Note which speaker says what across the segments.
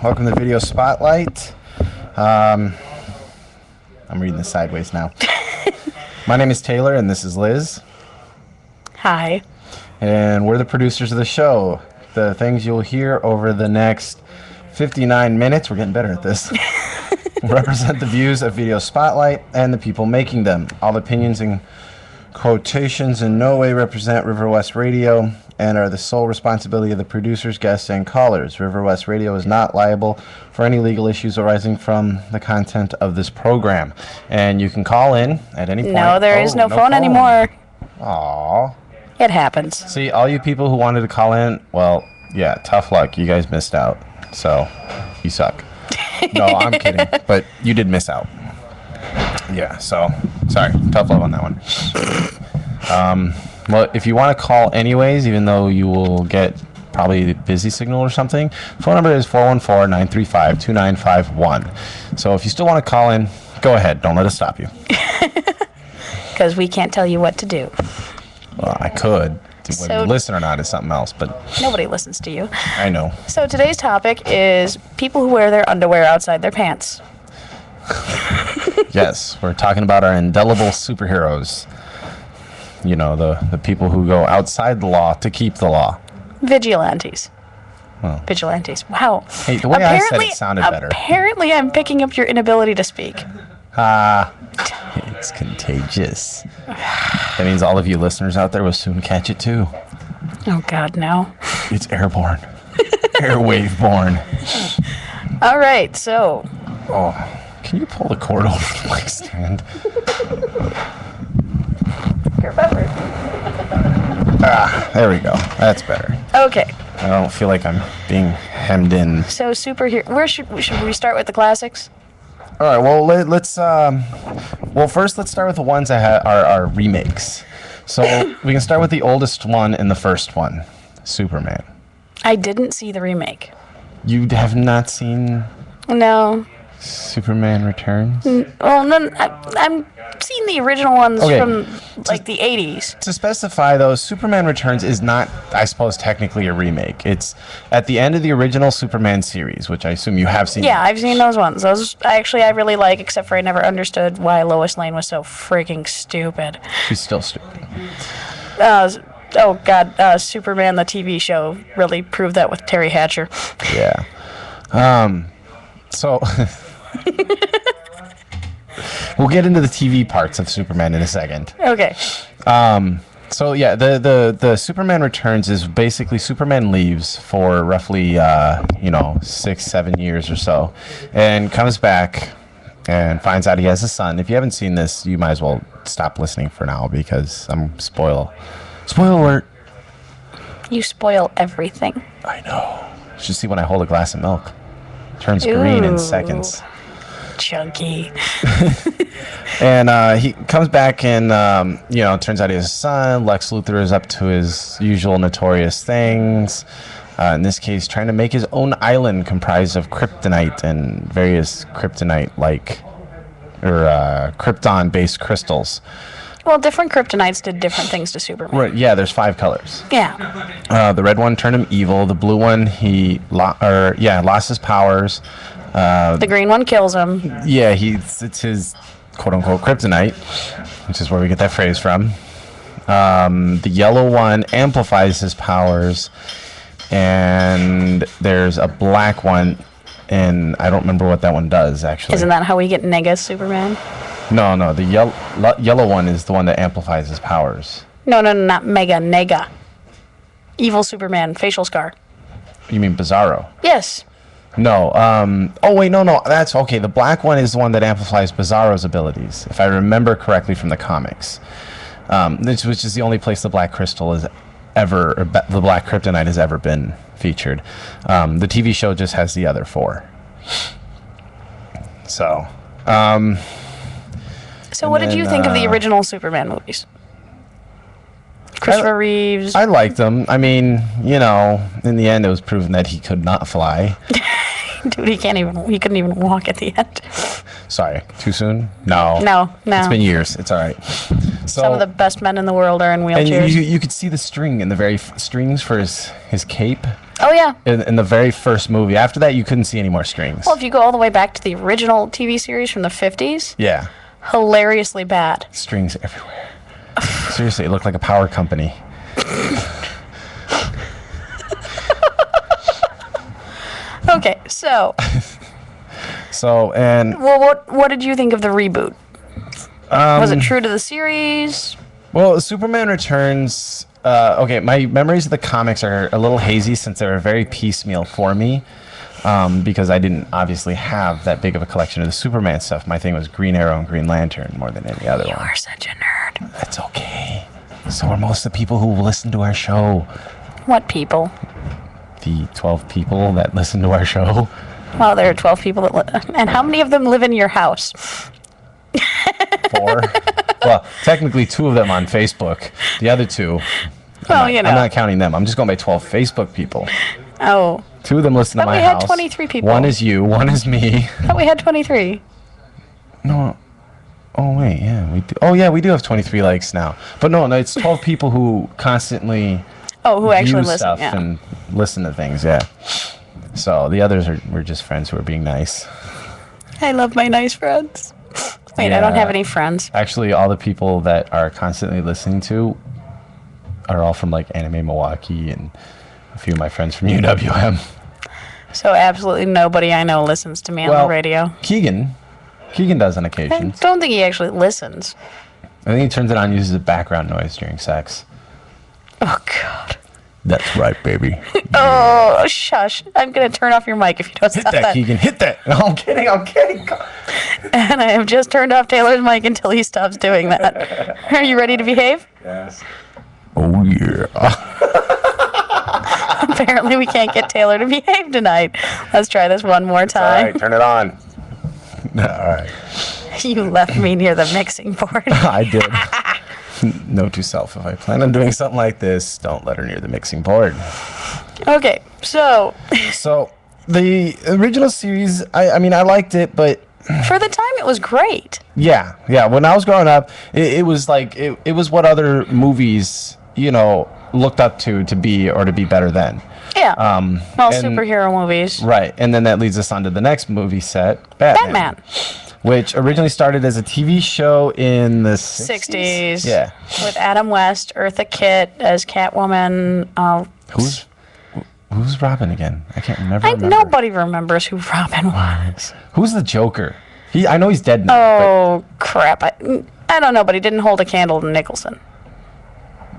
Speaker 1: Welcome to Video Spotlight. I'm reading this sideways now. My name is Taylor, and this is Liz.
Speaker 2: Hi.
Speaker 1: And we're the producers of the show. The things you'll hear over the next 59 minutes, we're getting better at this, represent the views of Video Spotlight and the people making them. All opinions and quotations in no way represent River West Radio and are the sole responsibility of the producers, guests, and callers. River West Radio is not liable for any legal issues arising from the content of this program. And you can call in at any point.
Speaker 2: No, there is no phone anymore.
Speaker 1: Aww.
Speaker 2: It happens.
Speaker 1: See, all you people who wanted to call in, well, yeah, tough luck. You guys missed out. So, you suck. No, I'm kidding. But you did miss out. Yeah, so, sorry. Tough love on that one. Well, if you want to call anyways, even though you will get probably a busy signal or something, phone number is 414-935-2951. So if you still want to call in, go ahead. Don't let us stop you.
Speaker 2: Because we can't tell you what to do.
Speaker 1: Well, I could. Whether you listen or not is something else, but...
Speaker 2: Nobody listens to you.
Speaker 1: I know.
Speaker 2: So today's topic is people who wear their underwear outside their pants.
Speaker 1: Yes, we're talking about our indelible superheroes. You know, the people who go outside the law to keep the law.
Speaker 2: Vigilantes.
Speaker 1: Well.
Speaker 2: Vigilantes. Wow.
Speaker 1: Hey, the way I said it sounded better.
Speaker 2: Apparently I'm picking up your inability to speak.
Speaker 1: It's contagious. That means all of you listeners out there will soon catch it too.
Speaker 2: Oh, God, no.
Speaker 1: It's airborne. Airwave-borne.
Speaker 2: All right, so...
Speaker 1: Oh, can you pull the cord over the mic stand? There we go. That's better.
Speaker 2: Okay.
Speaker 1: I don't feel like I'm being hemmed in.
Speaker 2: So superhero. Where should we start with the classics?
Speaker 1: All right. Well, let's. Well, first let's start with the ones that are remakes. So we can start with the oldest one and the first one, Superman.
Speaker 2: I didn't see the remake.
Speaker 1: You have not seen?
Speaker 2: No.
Speaker 1: Superman Returns?
Speaker 2: Well, no, I'm seeing the original ones from like the 80s.
Speaker 1: To specify, though, Superman Returns is not, I suppose, technically a remake. It's at the end of the original Superman series, which I assume you have seen.
Speaker 2: Yeah, I've seen those ones. Those I really like, except for I never understood why Lois Lane was so freaking stupid.
Speaker 1: She's still stupid.
Speaker 2: Oh, God, Superman, the TV show, really proved that with Terry Hatcher.
Speaker 1: Yeah. So... We'll get into the TV parts of Superman in a second.
Speaker 2: Okay.
Speaker 1: So yeah, the Superman Returns is basically Superman leaves for roughly 6-7 years or so, and comes back and finds out he has a son. If you haven't seen this, you might as well stop listening for now because I'm spoiler alert.
Speaker 2: You spoil everything.
Speaker 1: I know. You should see when I hold a glass of milk. It turns green in seconds.
Speaker 2: Chunky.
Speaker 1: And he comes back and, turns out he has a son. Lex Luthor is up to his usual notorious things. In this case, trying to make his own island comprised of kryptonite and various kryptonite-like, or Krypton-based crystals.
Speaker 2: Well, different kryptonites did different things to Superman.
Speaker 1: Right, yeah, there's 5 colors.
Speaker 2: Yeah.
Speaker 1: The red one turned him evil. The blue one, he lost his powers.
Speaker 2: The green one kills him.
Speaker 1: Yeah, it's his quote-unquote kryptonite, which is where we get that phrase from. The yellow one amplifies his powers, and there's a black one, and I don't remember what that one does, actually.
Speaker 2: Isn't that how we get Nega Superman?
Speaker 1: No, the yellow one is the one that amplifies his powers.
Speaker 2: No, not Mega, Nega. Evil Superman, facial scar.
Speaker 1: You mean Bizarro?
Speaker 2: Yes.
Speaker 1: No. No. That's okay. The black one is the one that amplifies Bizarro's abilities, if I remember correctly from the comics. Which is the only place the black crystal is the black kryptonite has ever been featured. The TV show just has the other 4. So.
Speaker 2: So what did you think of the original Superman movies? Christopher Reeves.
Speaker 1: I liked them. I mean, in the end, it was proven that he could not fly.
Speaker 2: Dude, he couldn't even walk at the end.
Speaker 1: Sorry, too soon? No.
Speaker 2: It's
Speaker 1: been years. It's all right.
Speaker 2: Some of the best men in the world are in wheelchairs.
Speaker 1: And you could see the string in the very strings for his cape.
Speaker 2: Oh, yeah.
Speaker 1: in the very first movie. After that, you couldn't see any more strings.
Speaker 2: Well, if you go all the way back to the original TV series from the 50s,
Speaker 1: Yeah.
Speaker 2: hilariously bad.
Speaker 1: Strings everywhere. Seriously, it looked like a power company.
Speaker 2: Okay, so.
Speaker 1: And
Speaker 2: Well, what did you think of the reboot? Was it true to the series?
Speaker 1: well, Superman Returns. Okay, my memories of the comics are a little hazy since they were very piecemeal for me, because I didn't obviously have that big of a collection of the Superman stuff. My thing was Green Arrow and Green Lantern more than any other
Speaker 2: You
Speaker 1: one.
Speaker 2: are such a nerd.
Speaker 1: That's okay. So are most of the people who listen to our show.
Speaker 2: What people?
Speaker 1: The 12 people that listen to our show.
Speaker 2: Well, there are 12 people and how many of them live in your house?
Speaker 1: 4. Well, technically 2 of them on Facebook. The other 2.
Speaker 2: Well, you know.
Speaker 1: I'm not counting them. I'm just going by 12 Facebook people.
Speaker 2: Oh.
Speaker 1: 2 of them listen to
Speaker 2: Thought
Speaker 1: my
Speaker 2: we
Speaker 1: house.
Speaker 2: had 23 people.
Speaker 1: 1 is you. 1 is me.
Speaker 2: I thought we had 23.
Speaker 1: No. Oh wait, yeah, we do. Oh yeah, we do have 23 likes now. But no, it's 12 people who constantly
Speaker 2: Who actually
Speaker 1: view
Speaker 2: listen?
Speaker 1: stuff
Speaker 2: Yeah.
Speaker 1: and listen to things. Yeah. So the others were just friends who are being nice.
Speaker 2: I love my nice friends. Wait, I don't
Speaker 1: Yeah.
Speaker 2: have any friends.
Speaker 1: Actually, all the people that are constantly listening to are all from like Anime Milwaukee and a few of my friends from UWM.
Speaker 2: So absolutely nobody I know listens to me on the radio.
Speaker 1: Keegan does on
Speaker 2: I
Speaker 1: occasion.
Speaker 2: don't think he actually listens.
Speaker 1: I think he turns it on and uses a background noise during sex.
Speaker 2: Oh, God.
Speaker 1: That's right, baby.
Speaker 2: Oh, shush. I'm going to turn off your mic if you don't
Speaker 1: Hit
Speaker 2: stop
Speaker 1: that, Keegan. Hit that. No, I'm kidding.
Speaker 2: And I have just turned off Taylor's mic until he stops doing that. Are you ready to behave?
Speaker 1: Yes. Oh, yeah.
Speaker 2: Apparently we can't get Taylor to behave tonight. Let's try this one more
Speaker 1: All
Speaker 2: time.
Speaker 1: right, turn it on. All right.
Speaker 2: You left me near the mixing board.
Speaker 1: I did. Note to self, if I plan on doing something like this, don't let her near the mixing board.
Speaker 2: Okay, so
Speaker 1: So, the original series, I mean, I liked it, but
Speaker 2: for the time it was great.
Speaker 1: yeah. When I was growing up, it was like, it was what other movies, looked up to be or to be better than.
Speaker 2: Yeah. Well,
Speaker 1: and-
Speaker 2: superhero movies.
Speaker 1: Right. And then that leads us on to the next movie set, Batman. Which originally started as a TV show in the 60s.
Speaker 2: 60s.
Speaker 1: Yeah.
Speaker 2: With Adam West, Eartha Kitt as Catwoman.
Speaker 1: Who's Robin again? I can't remember.
Speaker 2: Nobody remembers who Robin was.
Speaker 1: Who's the Joker? I know he's dead now.
Speaker 2: Oh, crap. I don't know, but he didn't hold a candle to Nicholson.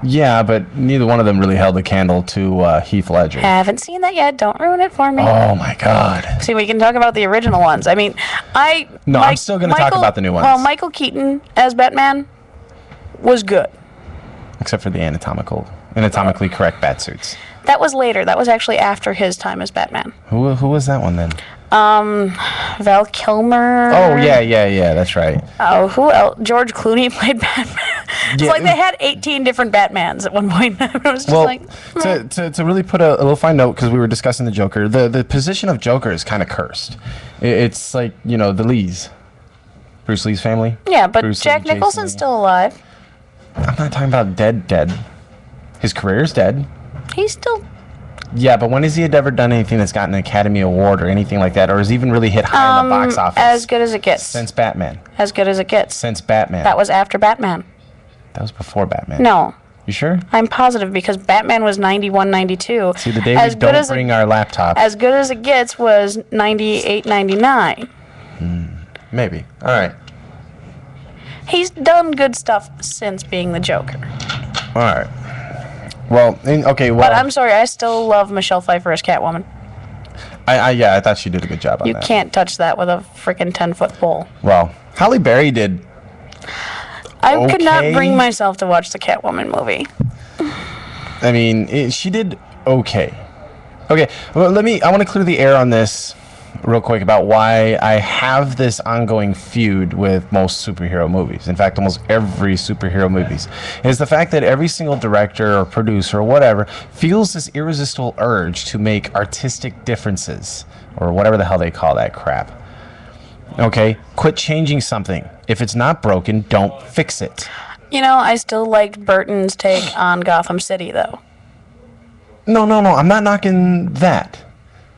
Speaker 1: Yeah, but neither one of them really held a candle to Heath Ledger.
Speaker 2: Haven't seen that yet. Don't ruin it for me.
Speaker 1: Oh my God.
Speaker 2: See, we can talk about the original ones. I mean,
Speaker 1: I'm still gonna talk about the new ones.
Speaker 2: Well, Michael Keaton as Batman was good.
Speaker 1: Except for the anatomically correct bat suits.
Speaker 2: That was later. That was actually after his time as Batman.
Speaker 1: Who was that one then?
Speaker 2: Val Kilmer.
Speaker 1: Oh yeah, that's right.
Speaker 2: Oh, who else? George Clooney played Batman. It's
Speaker 1: Yeah.
Speaker 2: like they had 18 different Batmans at one point. It was just
Speaker 1: to really put a little fine note, because we were discussing the Joker, the position of Joker is kind of cursed. It's like, the Lees. Bruce Lee's family.
Speaker 2: yeah, but
Speaker 1: Bruce
Speaker 2: Jack
Speaker 1: Lee, Jason
Speaker 2: Nicholson's
Speaker 1: Lee.
Speaker 2: still alive.
Speaker 1: I'm not talking about dead. His career's dead.
Speaker 2: He's still
Speaker 1: Yeah, but when has he ever done anything that's gotten an Academy Award or anything like that, or has even really hit high in the box office?
Speaker 2: as good as it gets.
Speaker 1: Since Batman.
Speaker 2: As good as it gets.
Speaker 1: Since Batman.
Speaker 2: That was after Batman.
Speaker 1: That was before Batman.
Speaker 2: No.
Speaker 1: You sure?
Speaker 2: I'm positive because Batman was 91, 92.
Speaker 1: See, the day we don't bring our laptop.
Speaker 2: As good as it gets was 98, 99.
Speaker 1: Maybe. All right.
Speaker 2: He's done good stuff since being the Joker.
Speaker 1: All right. Well, okay. Well,
Speaker 2: But I'm sorry, I still love Michelle Pfeiffer as Catwoman.
Speaker 1: I thought she did a good job on
Speaker 2: You
Speaker 1: that.
Speaker 2: can't touch that with a freaking 10-foot pole.
Speaker 1: Well, Halle Berry did.
Speaker 2: I could not
Speaker 1: Okay.
Speaker 2: bring myself to watch the Catwoman movie.
Speaker 1: I mean, she did okay. Okay. Well, I want to clear the air on this real quick about why I have this ongoing feud with most superhero movies. In fact, almost every superhero movies is the fact that every single director or producer or whatever feels this irresistible urge to make artistic differences or whatever the hell they call that crap. Okay? Quit changing something. If it's not broken, don't fix it.
Speaker 2: I still liked Burton's take on Gotham City, though.
Speaker 1: No, I'm not knocking that.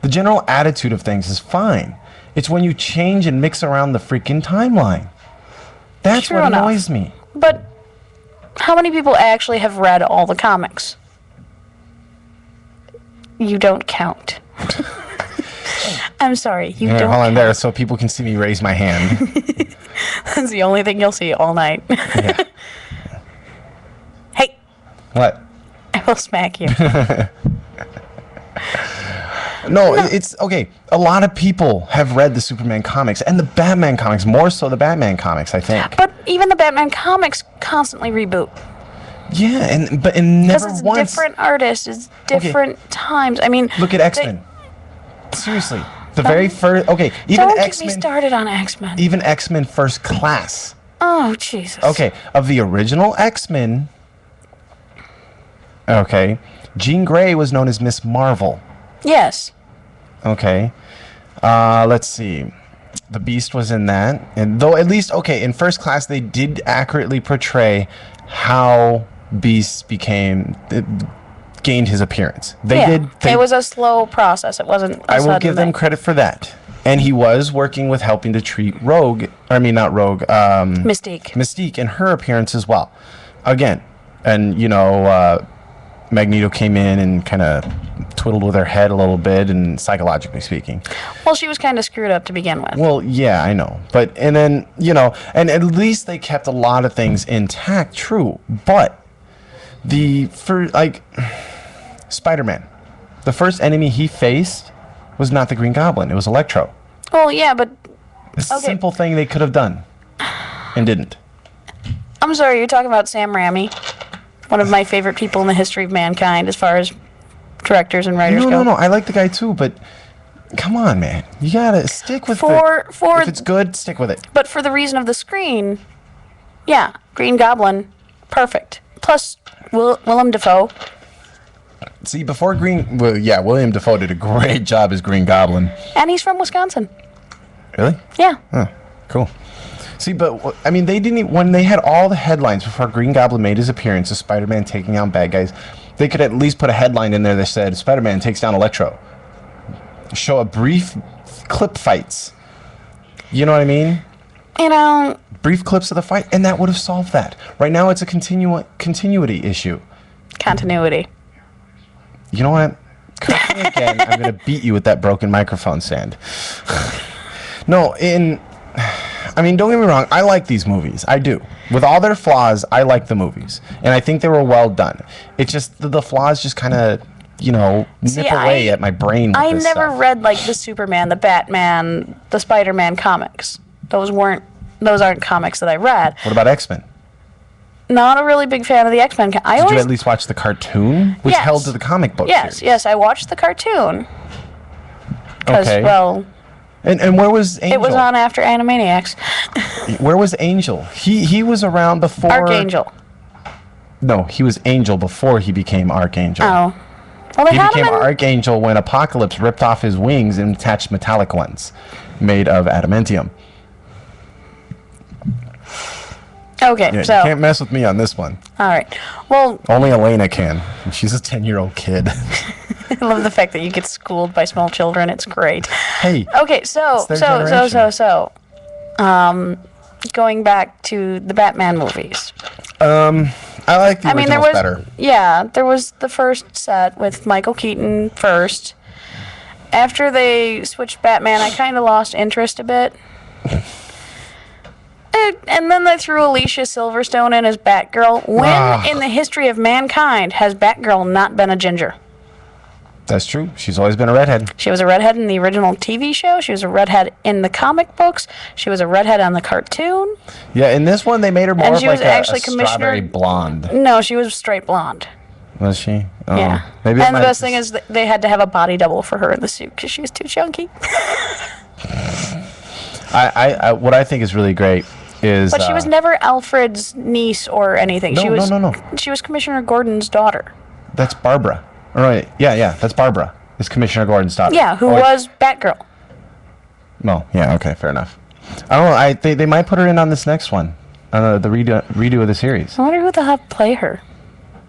Speaker 1: The general attitude of things is fine. It's when you change and mix around the freaking timeline. That's
Speaker 2: True
Speaker 1: what
Speaker 2: enough.
Speaker 1: annoys me.
Speaker 2: But how many people actually have read all the comics? You don't count. I'm sorry, you
Speaker 1: Here,
Speaker 2: don't
Speaker 1: hold on
Speaker 2: count.
Speaker 1: there so people can see me raise my hand.
Speaker 2: That's the only thing you'll see all night.
Speaker 1: Yeah.
Speaker 2: Hey,
Speaker 1: What?
Speaker 2: I will smack you.
Speaker 1: No, it's okay. A lot of people have read the Superman comics and the Batman comics, more so the Batman comics, I think.
Speaker 2: But even the Batman comics constantly reboot.
Speaker 1: Yeah, and
Speaker 2: Because
Speaker 1: never
Speaker 2: it's
Speaker 1: once.
Speaker 2: different artists, it's different times. I mean,
Speaker 1: Look at X-Men. Seriously, the very first. Okay, even
Speaker 2: don't get me
Speaker 1: X-Men.
Speaker 2: started on X-Men.
Speaker 1: Even X-Men First Class.
Speaker 2: Oh, Jesus.
Speaker 1: Okay, of the original X-Men. Okay, Jean Grey was known as Miss Marvel.
Speaker 2: Yes.
Speaker 1: Okay. Let's see. The Beast was in that. And though at least, okay, in First Class, they did accurately portray how Beast gained his appearance. They did.
Speaker 2: It was a slow process. It wasn't a
Speaker 1: I will
Speaker 2: sudden
Speaker 1: give them
Speaker 2: thing.
Speaker 1: credit for that. And he was working with helping to treat not Rogue,
Speaker 2: Mystique.
Speaker 1: Mystique in her appearance as well. Again, and Magneto came in and kind of twiddled with her head a little bit, and psychologically speaking.
Speaker 2: Well, she was kind of screwed up to begin with.
Speaker 1: Well, yeah, I know. But, and then, and at least they kept a lot of things intact, true. But, Spider-Man, the first enemy he faced was not the Green Goblin, it was Electro.
Speaker 2: Well, yeah, but
Speaker 1: A simple thing they could have done and didn't.
Speaker 2: I'm sorry, you're talking about Sam Raimi, one of my favorite people in the history of mankind as far as directors and writers go.
Speaker 1: No, I like the guy too, but come on, man. You gotta stick with if it's good, stick with it.
Speaker 2: But for the reason of the screen, yeah, Green Goblin, perfect. Plus, Willem Dafoe.
Speaker 1: See, William Dafoe did a great job as Green Goblin.
Speaker 2: And he's from Wisconsin.
Speaker 1: Really?
Speaker 2: Yeah.
Speaker 1: Huh, cool. See, but, I mean, they didn't, when they had all the headlines before Green Goblin made his appearance of Spider-Man taking out bad guys, they could at least put a headline in there that said, Spider-Man takes down Electro. Show a brief clip fights. You know what I mean? Brief clips of the fight, and that would have solved that. Right now, it's a continuity issue.
Speaker 2: Continuity.
Speaker 1: You know what? Correct me again. I'm going to beat you with that broken microphone stand. No, I mean, don't get me wrong. I like these movies. I do. With all their flaws, I like the movies. And I think they were well done. It's just the flaws just kind of, nip away at my brain with
Speaker 2: I
Speaker 1: this
Speaker 2: never
Speaker 1: stuff.
Speaker 2: read, like, the Superman, the Batman, the Spider-Man comics. Those aren't comics that I read.
Speaker 1: What about X-Men?
Speaker 2: Not a really big fan of the X-Men.
Speaker 1: Did you at least watch the cartoon? Which
Speaker 2: Yes.
Speaker 1: held to the comic book series.
Speaker 2: Yes, I watched the cartoon. Because,
Speaker 1: Okay.
Speaker 2: well,
Speaker 1: And where was Angel?
Speaker 2: it was on after Animaniacs.
Speaker 1: Where was Angel? He was around before...
Speaker 2: Archangel.
Speaker 1: No, he was Angel before he became Archangel.
Speaker 2: Oh. Well, they
Speaker 1: He
Speaker 2: had him
Speaker 1: became
Speaker 2: in...
Speaker 1: Archangel when Apocalypse ripped off his wings and attached metallic ones made of adamantium.
Speaker 2: Okay,
Speaker 1: Yeah,
Speaker 2: so...
Speaker 1: you can't mess with me on this one.
Speaker 2: All right. Well,
Speaker 1: Only Elena can. And she's a 10-year-old kid.
Speaker 2: I love the fact that you get schooled by small children. It's great.
Speaker 1: Hey.
Speaker 2: Okay, so going back to the Batman movies.
Speaker 1: I like the originals better.
Speaker 2: Yeah, there was the first set with Michael Keaton first. After they switched Batman, I kind of lost interest a bit. And then they threw Alicia Silverstone in as Batgirl. When in the history of mankind has Batgirl not been a ginger?
Speaker 1: That's true. She's always been a redhead.
Speaker 2: She was a redhead in the original TV show. She was a redhead in the comic books. She was a redhead on the cartoon.
Speaker 1: Yeah, in this one, they made her more
Speaker 2: And
Speaker 1: of
Speaker 2: she
Speaker 1: like
Speaker 2: was actually
Speaker 1: a strawberry
Speaker 2: Commissioner-
Speaker 1: blonde.
Speaker 2: No, she was straight blonde.
Speaker 1: Was she? Oh,
Speaker 2: Yeah.
Speaker 1: Maybe
Speaker 2: And the best thing is that they had to have a body double for her in the suit because she was too chunky.
Speaker 1: What I think is really great is...
Speaker 2: But she was never Alfred's niece or anything.
Speaker 1: No.
Speaker 2: She was Commissioner Gordon's daughter.
Speaker 1: That's Barbara. All right. Yeah. That's Barbara. It's Commissioner Gordon's daughter.
Speaker 2: Yeah, who was Batgirl.
Speaker 1: Well, yeah, okay, fair enough. I don't know. They might put her in on this next one, the redo of the series.
Speaker 2: I wonder who the hell play her.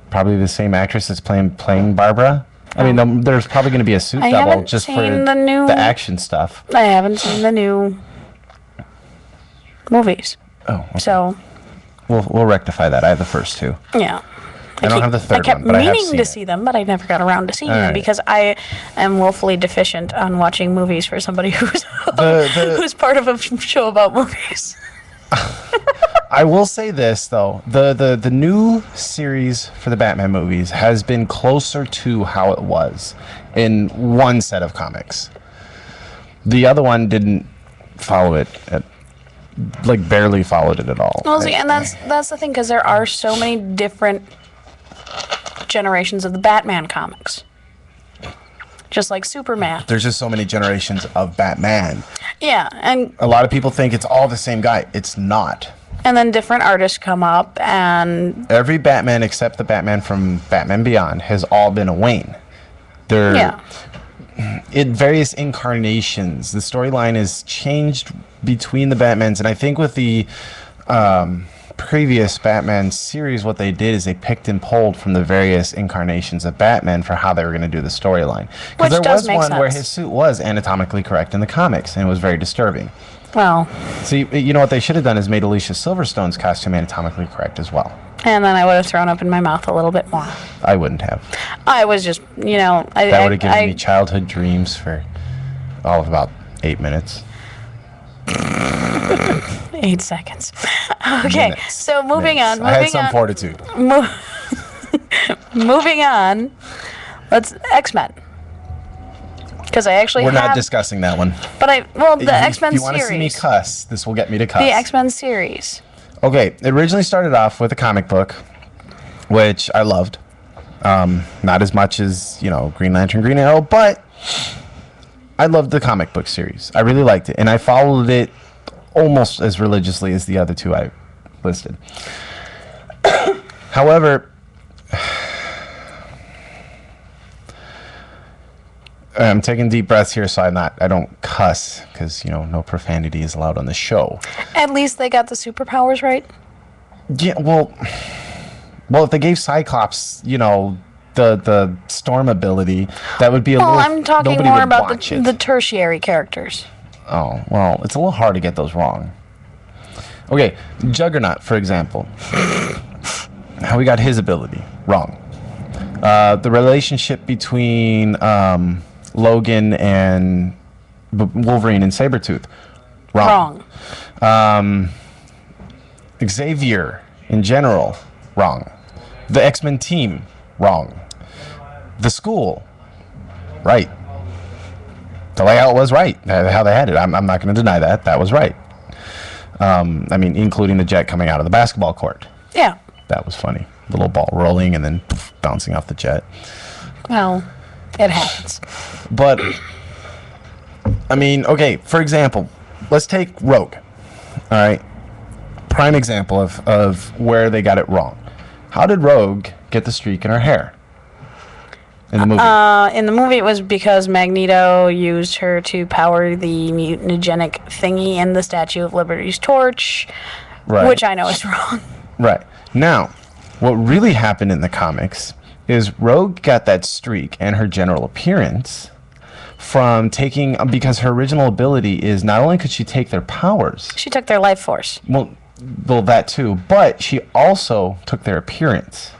Speaker 1: Probably the same actress that's playing Barbara. I mean, there's probably going to be a suit
Speaker 2: I
Speaker 1: double
Speaker 2: haven't
Speaker 1: just for
Speaker 2: seen the new-
Speaker 1: the action stuff.
Speaker 2: I haven't seen the new movies.
Speaker 1: Oh, okay.
Speaker 2: So,
Speaker 1: We'll rectify that. I have the first two.
Speaker 2: yeah.
Speaker 1: I don't have the third
Speaker 2: I kept
Speaker 1: one, but I have
Speaker 2: meaning
Speaker 1: seen
Speaker 2: to
Speaker 1: it.
Speaker 2: see them, but I never got around to seeing
Speaker 1: All
Speaker 2: them
Speaker 1: right.
Speaker 2: because I am woefully deficient on watching movies for somebody who's who's part of a show about movies.
Speaker 1: I will say this though, the new series for the Batman movies has been closer to how it was in one set of comics. The other one didn't follow it, barely followed it at all.
Speaker 2: Well, see, and that's the thing, because there are so many different generations of the Batman comics. Just like Superman.
Speaker 1: There's just so many generations of Batman.
Speaker 2: Yeah, and
Speaker 1: A lot of people think it's all the same guy. It's not.
Speaker 2: then different artists come up, and
Speaker 1: Every Batman except the Batman from Batman Beyond has all been a Wayne. They're
Speaker 2: yeah.
Speaker 1: in various incarnations. The storyline is changed between the Batmans, and I think with the previous Batman series, what they did is they picked and pulled from the various incarnations of Batman for how they were going to do the storyline.
Speaker 2: Which
Speaker 1: Because there
Speaker 2: does
Speaker 1: was
Speaker 2: make
Speaker 1: one where
Speaker 2: sense.
Speaker 1: his suit was anatomically correct in the comics, and it was very disturbing.
Speaker 2: Well,
Speaker 1: So you know what they should have done is made Alicia Silverstone's costume anatomically correct as well.
Speaker 2: and then I would have thrown up in my mouth a little bit more.
Speaker 1: I wouldn't have.
Speaker 2: I was just,
Speaker 1: That would have given me childhood dreams for all of about 8 minutes.
Speaker 2: 8 seconds. Okay,
Speaker 1: Minutes.
Speaker 2: so moving
Speaker 1: Minutes.
Speaker 2: on.
Speaker 1: I had
Speaker 2: Moving
Speaker 1: some
Speaker 2: on.
Speaker 1: fortitude.
Speaker 2: Moving on. Let's X-Men. Because I actually
Speaker 1: We're
Speaker 2: have,
Speaker 1: not discussing that one.
Speaker 2: but the X-Men
Speaker 1: If you want to see me
Speaker 2: series.
Speaker 1: cuss, this will get me to cuss.
Speaker 2: The X-Men series.
Speaker 1: Okay, it originally started off with a comic book, which I loved. Not as much as, Green Lantern, Green Arrow, but I loved the comic book series. I really liked it, and I followed it almost as religiously as the other two I listed. However, I'm taking deep breaths here so I don't cuss, because, no profanity is allowed on the show.
Speaker 2: At least they got the superpowers right.
Speaker 1: Yeah, well, if they gave Cyclops, the storm ability, that would be a
Speaker 2: Well,
Speaker 1: little.
Speaker 2: I'm talking
Speaker 1: nobody
Speaker 2: more
Speaker 1: would
Speaker 2: about
Speaker 1: watch
Speaker 2: the
Speaker 1: it.
Speaker 2: tertiary characters.
Speaker 1: Oh, well, it's a little hard to get those wrong. Okay, Juggernaut, for example. How we got his ability wrong. The relationship between Logan and Wolverine and Sabretooth, wrong. Xavier in general, wrong. The X-Men team, wrong. The school, right. The layout was right, how they had it. I'm not going to deny that. That was right. Including the jet coming out of the basketball court.
Speaker 2: Yeah.
Speaker 1: That was funny. The little ball rolling and then bouncing off the jet.
Speaker 2: Well, it happens.
Speaker 1: But, okay, for example, let's take Rogue. All right. Prime example of where they got it wrong. How did Rogue get the streak in her hair? In the movie.
Speaker 2: In the movie, it was because Magneto used her to power the mutagenic thingy in the Statue of Liberty's torch,
Speaker 1: Right.
Speaker 2: which I know is wrong.
Speaker 1: Right. Now, what really happened in the comics is Rogue got that streak and her general appearance from taking, because her original ability is not only could she take their powers,
Speaker 2: She took their life force.
Speaker 1: well, that too, but she also took their appearance.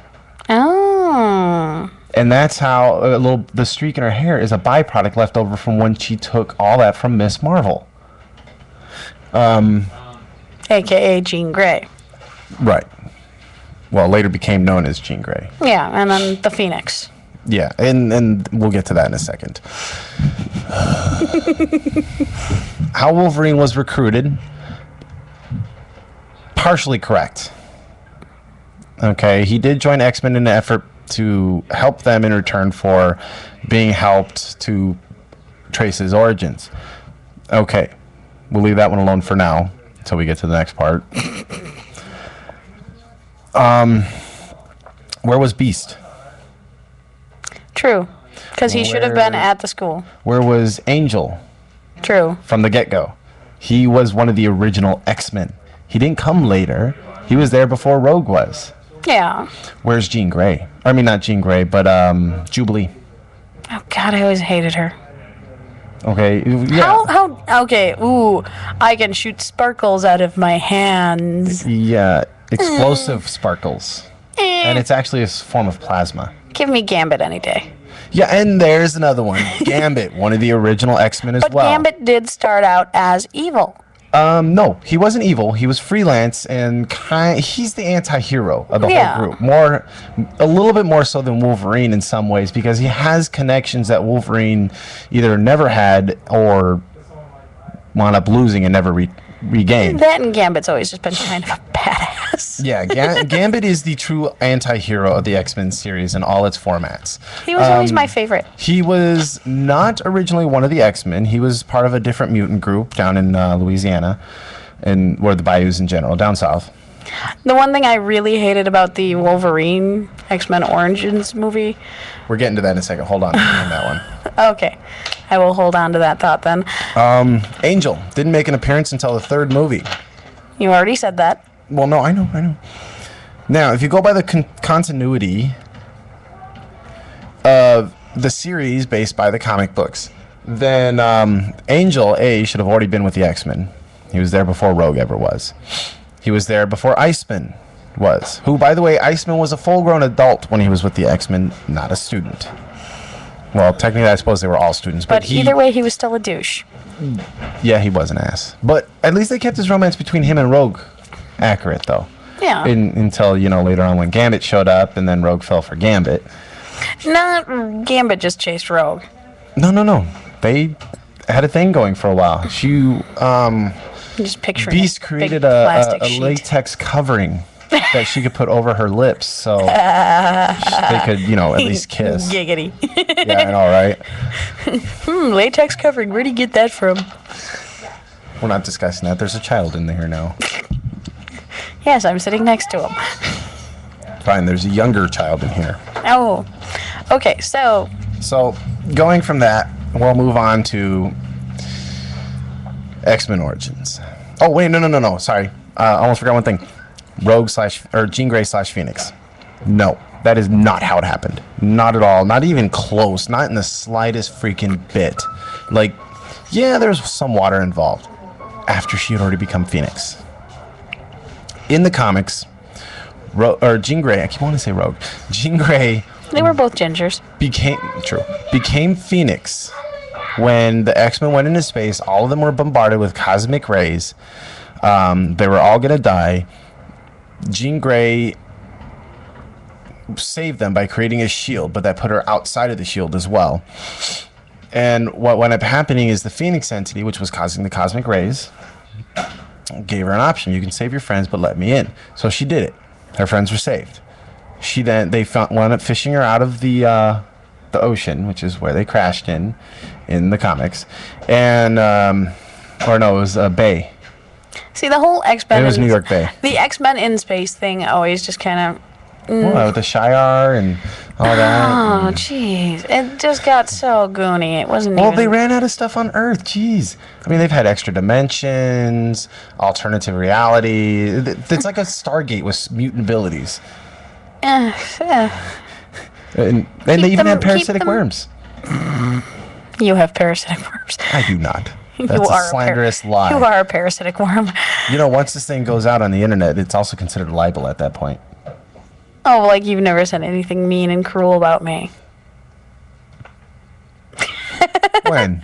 Speaker 2: Oh.
Speaker 1: And that's how the streak in her hair is a byproduct left over from when she took all that from Miss Marvel.
Speaker 2: AKA Jean Grey.
Speaker 1: Right. Well, later became known as Jean Grey.
Speaker 2: Yeah, and then the Phoenix.
Speaker 1: Yeah, and we'll get to that in a second. How Wolverine was recruited, partially correct. Okay, he did join X-Men in an effort to help them in return for being helped to trace his origins. Okay, we'll leave that one alone for now until we get to the next part. Where was Beast?
Speaker 2: True. Because he should have been
Speaker 1: Where-
Speaker 2: at the school.
Speaker 1: Where was Angel
Speaker 2: True.
Speaker 1: from the get-go? He was one of the original X-Men. He didn't come later. He was there before Rogue was.
Speaker 2: Yeah.
Speaker 1: Where's Jean Grey? I mean, not Jean Grey, but Jubilee.
Speaker 2: Oh God, I always hated her.
Speaker 1: Okay. Yeah.
Speaker 2: How? Okay. Ooh, I can shoot sparkles out of my hands.
Speaker 1: Yeah. Explosive sparkles. And it's actually a form of plasma.
Speaker 2: Give me Gambit any day.
Speaker 1: Yeah, and there's another one. Gambit, one of the original X-Men as
Speaker 2: But
Speaker 1: well.
Speaker 2: Gambit did start out as evil.
Speaker 1: No, he wasn't evil. He was freelance, and he's the anti-hero of the
Speaker 2: Yeah.
Speaker 1: whole group. A little bit more so than Wolverine in some ways, because he has connections that Wolverine either never had or wound up losing and never regained.
Speaker 2: That and Gambit's always just been kind of a badass.
Speaker 1: Yeah, Gambit is the true anti-hero of the X-Men series in all its formats.
Speaker 2: He was always my favorite.
Speaker 1: He was not originally one of the X-Men. He was part of a different mutant group down in Louisiana, or the Bayous in general, down south.
Speaker 2: The one thing I really hated about the Wolverine X-Men Origins movie.
Speaker 1: We're getting to that in a second. Hold on on that one.
Speaker 2: Okay, I will hold on to that thought then.
Speaker 1: Angel didn't make an appearance until the third movie.
Speaker 2: You already said that.
Speaker 1: Well, no, I know. Now, if you go by the continuity of the series based by the comic books, then Angel A should have already been with the X-Men. He was there before Rogue ever was. He was there before Iceman was. Who, by the way, Iceman was a full-grown adult when he was with the X-Men, not a student. Well, technically, I suppose they were all students.
Speaker 2: But either way, he was still a douche.
Speaker 1: Yeah, he was an ass. But at least they kept his romance between him and Rogue accurate, though.
Speaker 2: Yeah.
Speaker 1: Until, later on when Gambit showed up and then Rogue fell for Gambit.
Speaker 2: Not Gambit just chased Rogue.
Speaker 1: No. They had a thing going for a while.
Speaker 2: Just picturing
Speaker 1: Beast
Speaker 2: a
Speaker 1: created
Speaker 2: big plastic
Speaker 1: a
Speaker 2: sheet.
Speaker 1: latex covering that she could put over her lips so they could, at least kiss.
Speaker 2: Giggity.
Speaker 1: Yeah, I know, right?
Speaker 2: Latex covering. Where'd you get that from?
Speaker 1: We're not discussing that. There's a child in there now.
Speaker 2: Yes, I'm sitting next to him.
Speaker 1: Fine, there's a younger child in here.
Speaker 2: Oh, okay. So
Speaker 1: going from that, we'll move on to X-Men Origins. Oh, wait, no. Sorry. Almost forgot one thing. Rogue / Jean Grey / Phoenix. No, that is not how it happened. Not at all. Not even close. Not in the slightest freaking bit. Like, yeah, there's some water involved after she had already become Phoenix. In the comics, Jean Grey, I keep wanting to say Rogue. Jean Grey
Speaker 2: they were both gingers.
Speaker 1: became Phoenix when the X-Men went into space. All of them were bombarded with cosmic rays. They were all going to die. Jean Grey saved them by creating a shield, but that put her outside of the shield as well. And what wound up happening is the Phoenix entity, which was causing the cosmic rays, gave her an option. You can save your friends, but let me in. So she did it. Her friends were saved. They wound up fishing her out of the ocean, which is where they crashed in the comics. And, it was a bay.
Speaker 2: See, the whole X-Men...
Speaker 1: It was New York Bay.
Speaker 2: The X-Men in space thing always just kind of...
Speaker 1: Well, with the Shi'ar and all that.
Speaker 2: Oh, jeez. It just got so goony. It wasn't
Speaker 1: Well,
Speaker 2: even...
Speaker 1: they ran out of stuff on Earth. Jeez. I mean, they've had extra dimensions, alternative reality. It's like a Stargate with mutant abilities. And they even had parasitic worms.
Speaker 2: You have parasitic worms.
Speaker 1: I do not. That's a slanderous lie.
Speaker 2: You are a parasitic worm.
Speaker 1: Once this thing goes out on the internet, it's also considered libel at that point.
Speaker 2: Oh, like you've never said anything mean and cruel about me.
Speaker 1: When?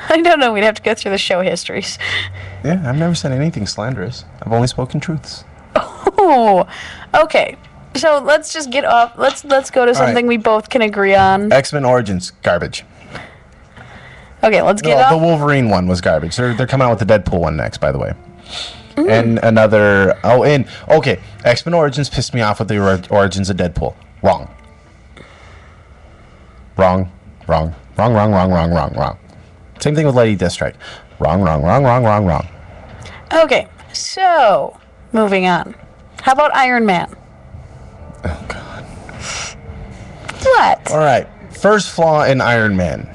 Speaker 2: I don't know. We'd have to go through the show histories.
Speaker 1: Yeah, I've never said anything slanderous. I've only spoken truths.
Speaker 2: Oh, okay. So let's just get off. Let's go to something we both can agree on.
Speaker 1: X-Men Origins, garbage.
Speaker 2: Okay, let's get
Speaker 1: The
Speaker 2: off.
Speaker 1: Wolverine one was garbage. They're coming out with the Deadpool one next, by the way. And another... X-Men Origins pissed me off with the Origins of Deadpool. Wrong. Same thing with Lady Deathstrike. Wrong.
Speaker 2: Okay, so moving on. How about Iron Man?
Speaker 1: Oh, God.
Speaker 2: What?
Speaker 1: All right. First flaw in Iron Man.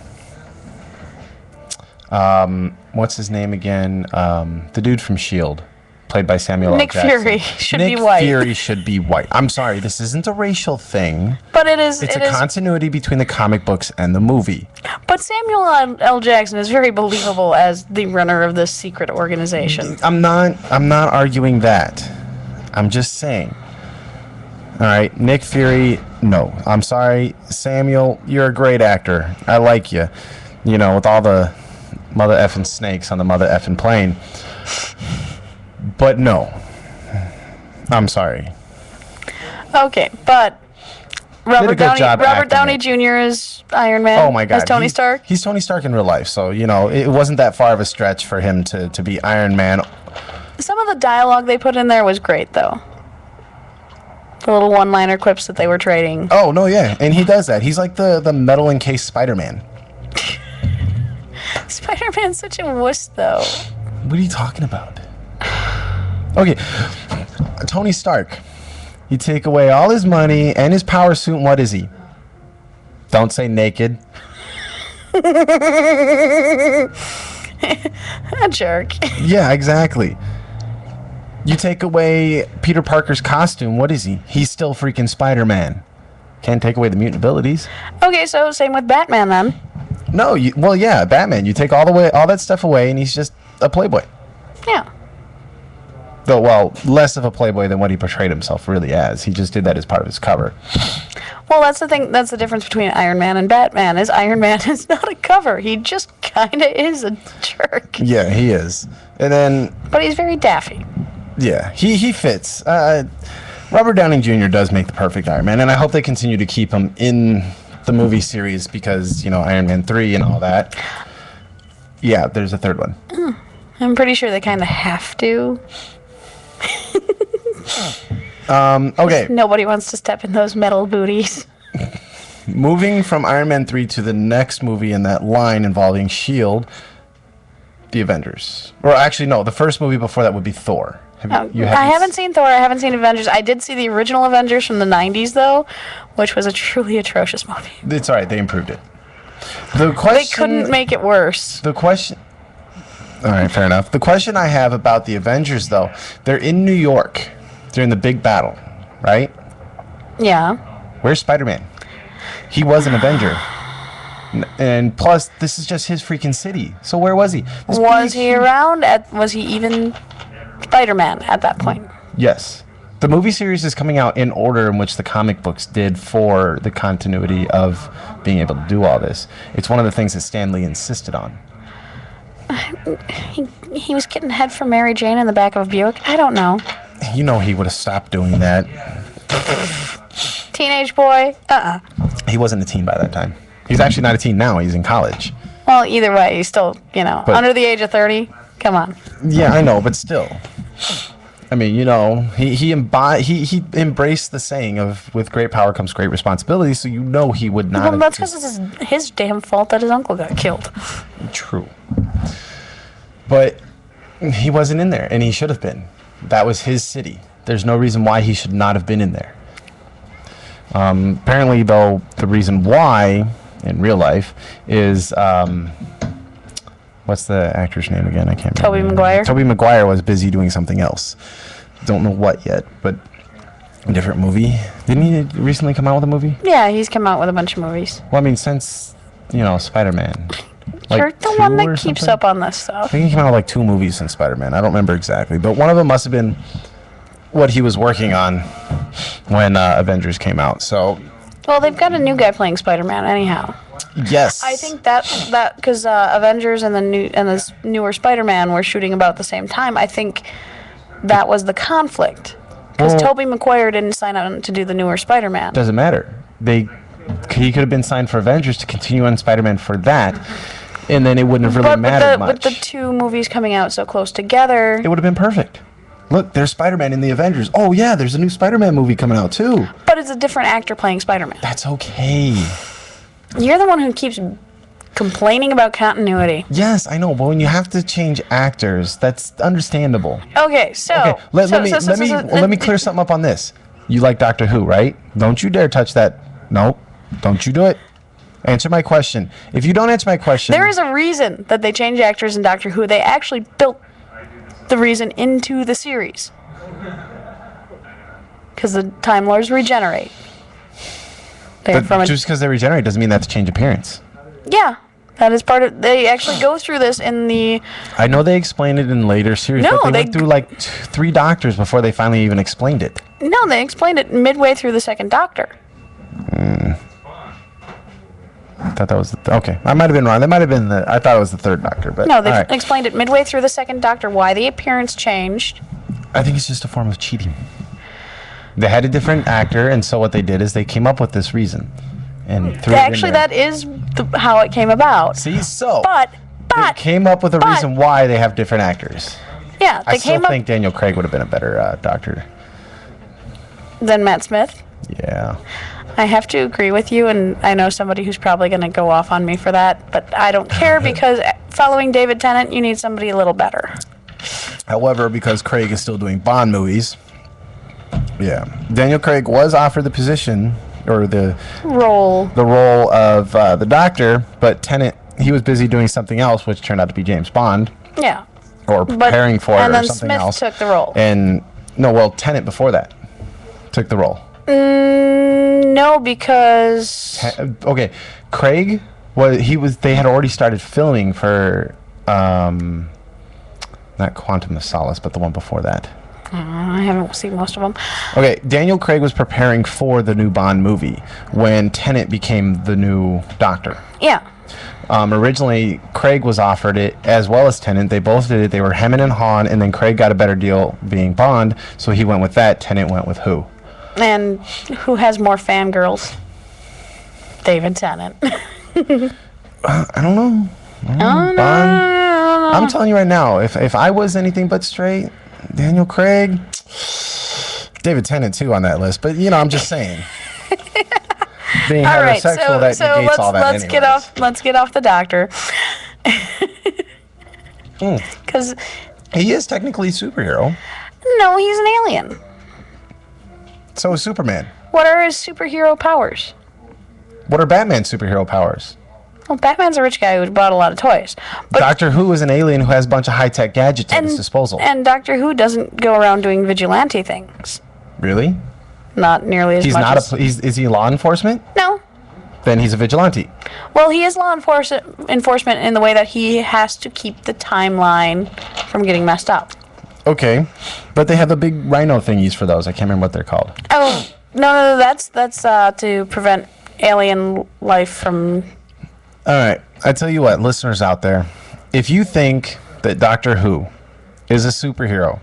Speaker 1: What's his name again? The dude from S.H.I.E.L.D. played by Samuel L.
Speaker 2: Nick
Speaker 1: Jackson.
Speaker 2: Fury should be white.
Speaker 1: Nick Fury should be white. I'm sorry, this isn't a racial thing.
Speaker 2: But it is.
Speaker 1: It's a continuity between the comic books and the movie.
Speaker 2: But Samuel L. Jackson is very believable as the runner of this secret organization.
Speaker 1: I'm not arguing that. I'm just saying. All right, Nick Fury, no. I'm sorry, Samuel, you're a great actor. I like you. You know, with all the mother effing snakes on the mother effing plane. But no. I'm sorry.
Speaker 2: Okay, but Robert Downey
Speaker 1: acting
Speaker 2: Jr. is Iron Man.
Speaker 1: Oh my God.
Speaker 2: As Tony Stark.
Speaker 1: He's Tony Stark in real life, so, you know, it wasn't that far of a stretch for him to be Iron Man.
Speaker 2: Some of the dialogue they put in there was great, though. The little one-liner quips that they were trading.
Speaker 1: Oh, no, yeah, and he does that. He's like the metal encased Spider-Man.
Speaker 2: Spider-Man's such a wuss, though.
Speaker 1: What are you talking about? Okay, Tony Stark. You take away all his money and his power suit, and what is he? Don't say naked.
Speaker 2: A jerk.
Speaker 1: Yeah, exactly. You take away Peter Parker's costume, what is he? He's still freaking Spider-Man. Can't take away the mutant abilities.
Speaker 2: Okay, so same with Batman, then.
Speaker 1: No, well, yeah, Batman. You take all that stuff away, and he's just a playboy.
Speaker 2: Yeah.
Speaker 1: Though, well, less of a playboy than what he portrayed himself really as. He just did that as part of his cover.
Speaker 2: Well, that's the thing. That's the difference between Iron Man and Batman. Is Iron Man is not a cover. He just kind of is a jerk.
Speaker 1: Yeah, he is. And then...
Speaker 2: But he's very daffy.
Speaker 1: Yeah, he fits. Robert Downey Jr. does make the perfect Iron Man, and I hope they continue to keep him in the movie series because, you know, Iron Man 3 and all that. Yeah, there's a third one.
Speaker 2: I'm pretty sure they kind of have to.
Speaker 1: Okay.
Speaker 2: Nobody wants to step in those metal booties.
Speaker 1: Moving from Iron Man 3 to the next movie in that line involving S.H.I.E.L.D., The Avengers. Or actually, no, the first movie before that would be Thor.
Speaker 2: I haven't seen Thor. I haven't seen Avengers. I did see the original Avengers from the 90s, though, which was a truly atrocious movie.
Speaker 1: It's all right. They improved it. The question,
Speaker 2: they couldn't make it worse.
Speaker 1: The question... All right, fair enough. The question I have about the Avengers, though, they're in New York during the big battle, right?
Speaker 2: Yeah.
Speaker 1: Where's Spider-Man? He was an Avenger. And plus, this is just his freaking city. So where was he?
Speaker 2: Was he around? Was he even Spider-Man at that point?
Speaker 1: Yes. The movie series is coming out in order in which the comic books did for the continuity of being able to do all this. It's one of the things that Stan Lee insisted on.
Speaker 2: He was getting head from Mary Jane in the back of a Buick. I don't know.
Speaker 1: You know he would have stopped doing that.
Speaker 2: Teenage boy?
Speaker 1: He wasn't a teen by that time. He's actually not a teen now. He's in college.
Speaker 2: Well, either way, he's still, under the age of 30. Come on.
Speaker 1: Yeah, I know, but still. I mean, you know, he embraced the saying of with great power comes great responsibility, so you know he would not.
Speaker 2: Well, that's because it's his damn fault that his uncle got killed.
Speaker 1: True. But he wasn't in there, and he should have been. That was his city. There's no reason why he should not have been in there. Apparently, though, the reason why in real life is what's the actor's name again? I can't remember.
Speaker 2: Tobey Maguire.
Speaker 1: Tobey Maguire was busy doing something else. Don't know what yet, but a different movie. Didn't he recently come out with a movie?
Speaker 2: Yeah, he's come out with a bunch of movies.
Speaker 1: Well, I mean, since, Spider-Man.
Speaker 2: You're the one that keeps up on this stuff.
Speaker 1: I think he came out with like 2 movies since Spider-Man. I don't remember exactly, but one of them must have been what he was working on when Avengers came out. So.
Speaker 2: Well, they've got a new guy playing Spider-Man anyhow.
Speaker 1: Yes.
Speaker 2: I think that because Avengers and this newer Spider-Man were shooting about the same time. I think that was the conflict because Tobey Maguire didn't sign on to do the newer Spider-Man.
Speaker 1: Doesn't matter. He could have been signed for Avengers to continue on Spider-Man for that, and then it wouldn't have really mattered much.
Speaker 2: With the 2 movies coming out so close together,
Speaker 1: it would have been perfect. Look, there's Spider-Man in the Avengers. Oh yeah, there's a new Spider-Man movie coming out too.
Speaker 2: But it's a different actor playing Spider-Man.
Speaker 1: That's okay.
Speaker 2: You're the one who keeps complaining about continuity.
Speaker 1: Yes, I know, but when you have to change actors, that's understandable.
Speaker 2: Okay, so
Speaker 1: let me clear something up on this. You like Doctor Who, right? Don't you dare touch that. Nope. Don't you do it. Answer my question. If you don't answer my question,
Speaker 2: there is a reason that they changed actors in Doctor Who. They actually built the reason into the series. Because the Time Lords regenerate.
Speaker 1: But just because they regenerate doesn't mean they have to change appearance.
Speaker 2: Yeah. That is part of... They actually go through this in the...
Speaker 1: I know they explained it in later series,
Speaker 2: No,
Speaker 1: but they went through like 3 doctors before they finally even explained it.
Speaker 2: No, they explained it midway through the second Doctor.
Speaker 1: I thought that was... okay, I might have been wrong. That might have been I thought it was the 3rd Doctor, but...
Speaker 2: No, they explained it midway through the second Doctor why the appearance changed.
Speaker 1: I think it's just a form of cheating. They had a different actor, and so what they did is they came up with this reason. And threw
Speaker 2: Actually, that is how it came about.
Speaker 1: See, so...
Speaker 2: But
Speaker 1: they came up with a reason why they have different actors.
Speaker 2: Yeah,
Speaker 1: I still think Daniel Craig would have been a better Doctor.
Speaker 2: Than Matt Smith?
Speaker 1: Yeah.
Speaker 2: I have to agree with you, and I know somebody who's probably going to go off on me for that, but I don't care because following David Tennant, you need somebody a little better.
Speaker 1: However, because Craig is still doing Bond movies, yeah. Daniel Craig was offered the position, or the role of the Doctor, but Tennant, he was busy doing something else, which turned out to be James Bond.
Speaker 2: Yeah.
Speaker 1: Or preparing for it or something else.
Speaker 2: And then Smith took the role.
Speaker 1: And, no, well, Tennant before that took the role.
Speaker 2: No, because...
Speaker 1: okay, Craig, they had already started filming for, not Quantum of Solace, but the one before that.
Speaker 2: I haven't seen most of them.
Speaker 1: Okay, Daniel Craig was preparing for the new Bond movie when Tennant became the new Doctor.
Speaker 2: Yeah.
Speaker 1: Originally, Craig was offered it as well as Tennant. They both did it. They were hemming and hawing, and then Craig got a better deal being Bond, so he went with that. Tennant went with who?
Speaker 2: And who has more fangirls? David Tennant.
Speaker 1: I don't know. Bond. I'm telling you right now, if I was anything but straight, Daniel Craig, David Tennant too on that list. But I'm just saying, being heterosexual that negates all that.
Speaker 2: Let's get off the Doctor. Because
Speaker 1: he is technically a superhero.
Speaker 2: No, he's an alien.
Speaker 1: So is Superman.
Speaker 2: What are his superhero powers?
Speaker 1: What are Batman's superhero powers?
Speaker 2: Well, Batman's a rich guy who bought a lot of toys. But
Speaker 1: Doctor Who is an alien who has a bunch of high-tech gadgets at his disposal.
Speaker 2: And Doctor Who doesn't go around doing vigilante things.
Speaker 1: Really?
Speaker 2: Not nearly as much.
Speaker 1: Is he law enforcement?
Speaker 2: No.
Speaker 1: Then he's a vigilante.
Speaker 2: Well, he is law enforcement in the way that he has to keep the timeline from getting messed up.
Speaker 1: Okay, but they have the big rhino thingies for those. I can't remember what they're called.
Speaker 2: Oh, no, that's to prevent alien life from...
Speaker 1: All right, I tell you what, listeners out there, if you think that Doctor Who is a superhero,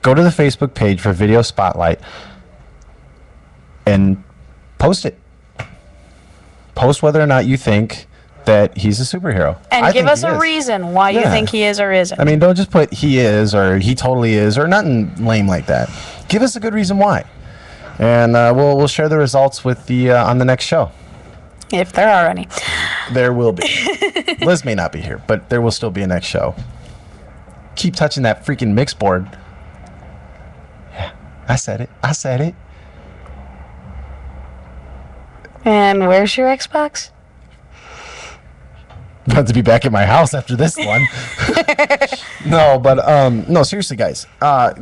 Speaker 1: go to the Facebook page for Video Spotlight and post it. Post whether or not you think that he's a superhero.
Speaker 2: And give us a reason why you think he is or isn't.
Speaker 1: I mean, don't just put he is or he totally is or nothing lame like that. Give us a good reason why. And we'll share the results with on the next show.
Speaker 2: If there are any.
Speaker 1: There will be. Liz may not be here, but there will still be a next show. Keep touching that freaking mix board. Yeah, I said it.
Speaker 2: And where's your Xbox?
Speaker 1: About to be back at my house after this one. No, seriously, guys.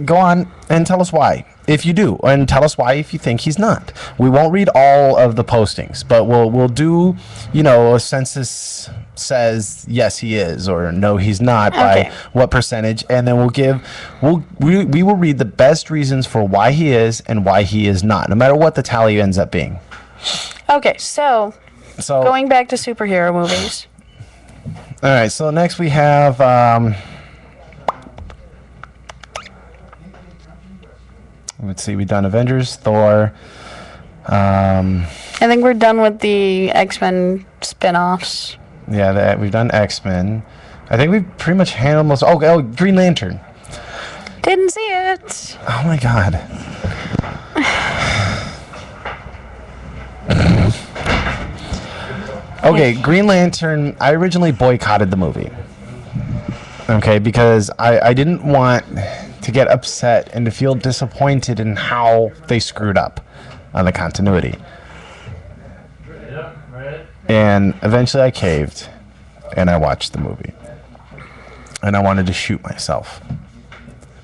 Speaker 1: Go on and tell us why, if you do, and tell us why if you think he's not. We won't read all of the postings, but we'll do, a census says yes he is or no he's not by what percentage, and then we will read the best reasons for why he is and why he is not, no matter what the tally ends up being.
Speaker 2: Okay, so going back to superhero movies.
Speaker 1: All right, so next we have let's see, we've done Avengers, Thor.
Speaker 2: I think we're done with the X-Men spin-offs.
Speaker 1: Yeah, we've done X-Men. I think we've pretty much handled most. Oh, Green Lantern.
Speaker 2: Didn't see it.
Speaker 1: Oh my God. Okay, Green Lantern, I originally boycotted the movie. Okay, because I didn't want to get upset and to feel disappointed in how they screwed up on the continuity. And eventually I caved and I watched the movie. And I wanted to shoot myself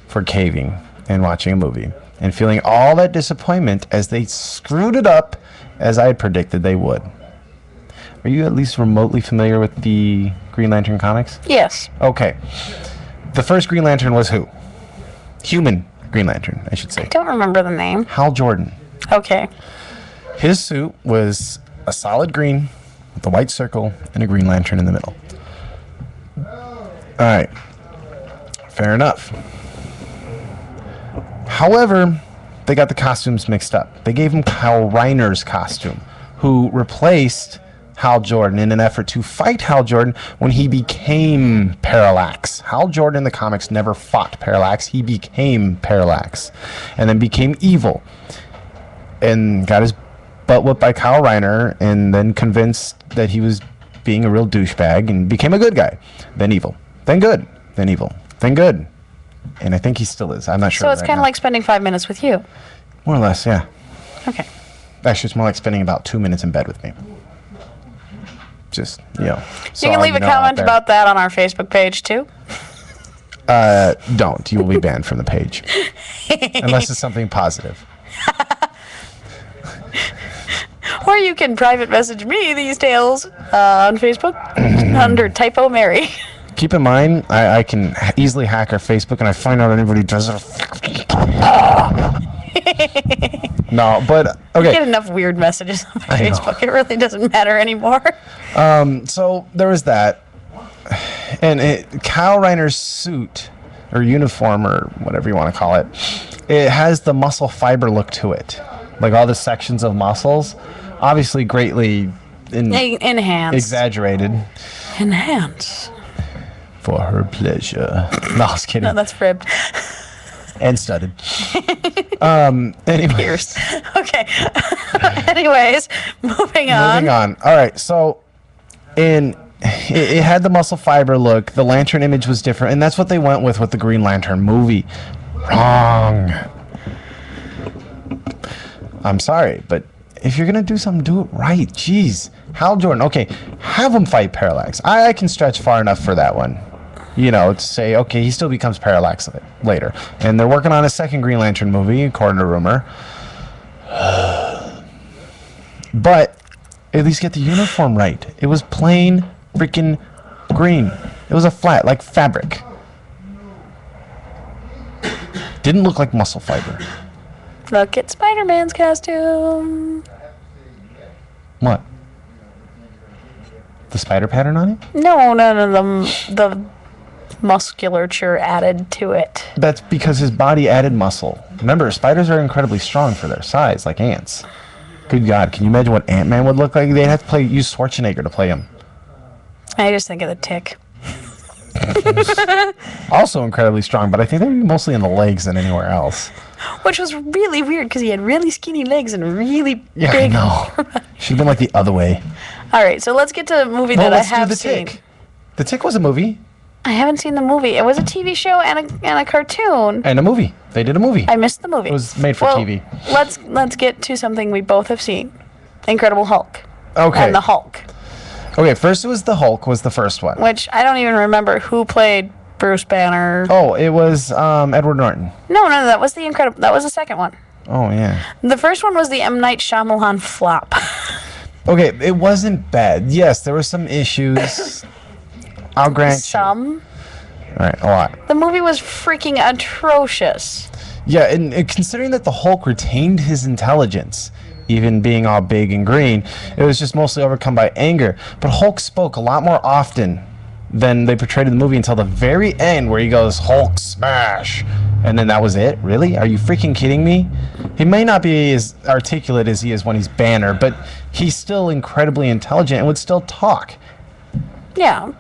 Speaker 1: for caving and watching a movie and feeling all that disappointment as they screwed it up as I had predicted they would. Are you at least remotely familiar with the Green Lantern comics?
Speaker 2: Yes.
Speaker 1: Okay. The first Green Lantern was who? Human Green Lantern, I should say.
Speaker 2: Don't remember the name.
Speaker 1: Hal Jordan.
Speaker 2: Okay.
Speaker 1: His suit was a solid green with a white circle and a Green Lantern in the middle. All right. Fair enough. However, they got the costumes mixed up. They gave him Kyle Reiner's costume, who replaced Hal Jordan in an effort to fight Hal Jordan when he became Parallax. Hal Jordan in the comics never fought Parallax. He became Parallax and then became evil and got his butt whooped by Kyle Reiner and then convinced that he was being a real douchebag and became a good guy. Then evil. Then good. Then evil. Then good. And I think he still is. I'm not sure.
Speaker 2: So it's kind of like spending 5 minutes with you.
Speaker 1: More or less, yeah.
Speaker 2: Okay.
Speaker 1: Actually, it's more like spending about 2 minutes in bed with me. Just, so
Speaker 2: You can leave a comment about that on our Facebook page, too.
Speaker 1: Don't. You will be banned from the page. Unless it's something positive.
Speaker 2: Or you can private message me these tales on Facebook under Typo Mary.
Speaker 1: Keep in mind, I can easily hack our Facebook, and I find out anybody does it. No, but okay.
Speaker 2: You get enough weird messages on my Facebook. It really doesn't matter anymore.
Speaker 1: So there was that, and Kyle Reiner's suit or uniform or whatever you want to call it, it has the muscle fiber look to it, like all the sections of muscles, obviously greatly
Speaker 2: Enhanced.
Speaker 1: exaggerated.
Speaker 2: Enhance.
Speaker 1: For her pleasure. No, I was kidding.
Speaker 2: No, that's ribbed.
Speaker 1: And studded. Anyways.
Speaker 2: Okay. Anyways, moving on.
Speaker 1: Moving on. All right. So, it had the muscle fiber look. The lantern image was different, and that's what they went with the Green Lantern movie. Wrong. I'm sorry, but if you're gonna do something, do it right. Jeez. Hal Jordan. Okay, have him fight Parallax. I can stretch far enough for that one. To say, okay, he still becomes Parallax later. And they're working on a second Green Lantern movie, according to rumor. But at least get the uniform right. It was plain freaking green. It was a flat, like fabric. Didn't look like muscle fiber.
Speaker 2: Look at Spider-Man's costume.
Speaker 1: What? The spider pattern on it?
Speaker 2: No, the musculature added to it.
Speaker 1: That's because his body added muscle. Remember, spiders are incredibly strong for their size, like ants. Good God, can you imagine what Ant-Man would look like? They'd have to use Schwarzenegger to play him.
Speaker 2: I just think of the Tick.
Speaker 1: Also incredibly strong, but I think they'd be mostly in the legs than anywhere else.
Speaker 2: Which was really weird because he had really skinny legs and really
Speaker 1: Yeah,
Speaker 2: big.
Speaker 1: I know. Should have been like the other way.
Speaker 2: All right, so let's get to a movie that I have seen.
Speaker 1: Tick. The Tick was a movie.
Speaker 2: I haven't seen the movie. It was a TV show and a cartoon.
Speaker 1: And a movie. They did a movie.
Speaker 2: I missed the movie.
Speaker 1: It was made for TV.
Speaker 2: Let's get to something we both have seen. Incredible Hulk.
Speaker 1: Okay.
Speaker 2: And the Hulk.
Speaker 1: Okay, first it was the Hulk was the first one.
Speaker 2: Which I don't even remember who played Bruce Banner.
Speaker 1: Oh, it was Edward Norton.
Speaker 2: No, that was that was the second one.
Speaker 1: Oh, yeah.
Speaker 2: The first one was the M. Night Shyamalan flop.
Speaker 1: Okay, it wasn't bad. Yes, there were some issues. I'll grant
Speaker 2: Some.
Speaker 1: you. All right, a lot.
Speaker 2: The movie was freaking atrocious.
Speaker 1: Yeah, and considering that the Hulk retained his intelligence, even being all big and green, it was just mostly overcome by anger. But Hulk spoke a lot more often than they portrayed in the movie until the very end, where he goes, Hulk smash. And then that was it? Really? Are you freaking kidding me? He may not be as articulate as he is when he's Banner, but he's still incredibly intelligent and would still talk.
Speaker 2: Yeah.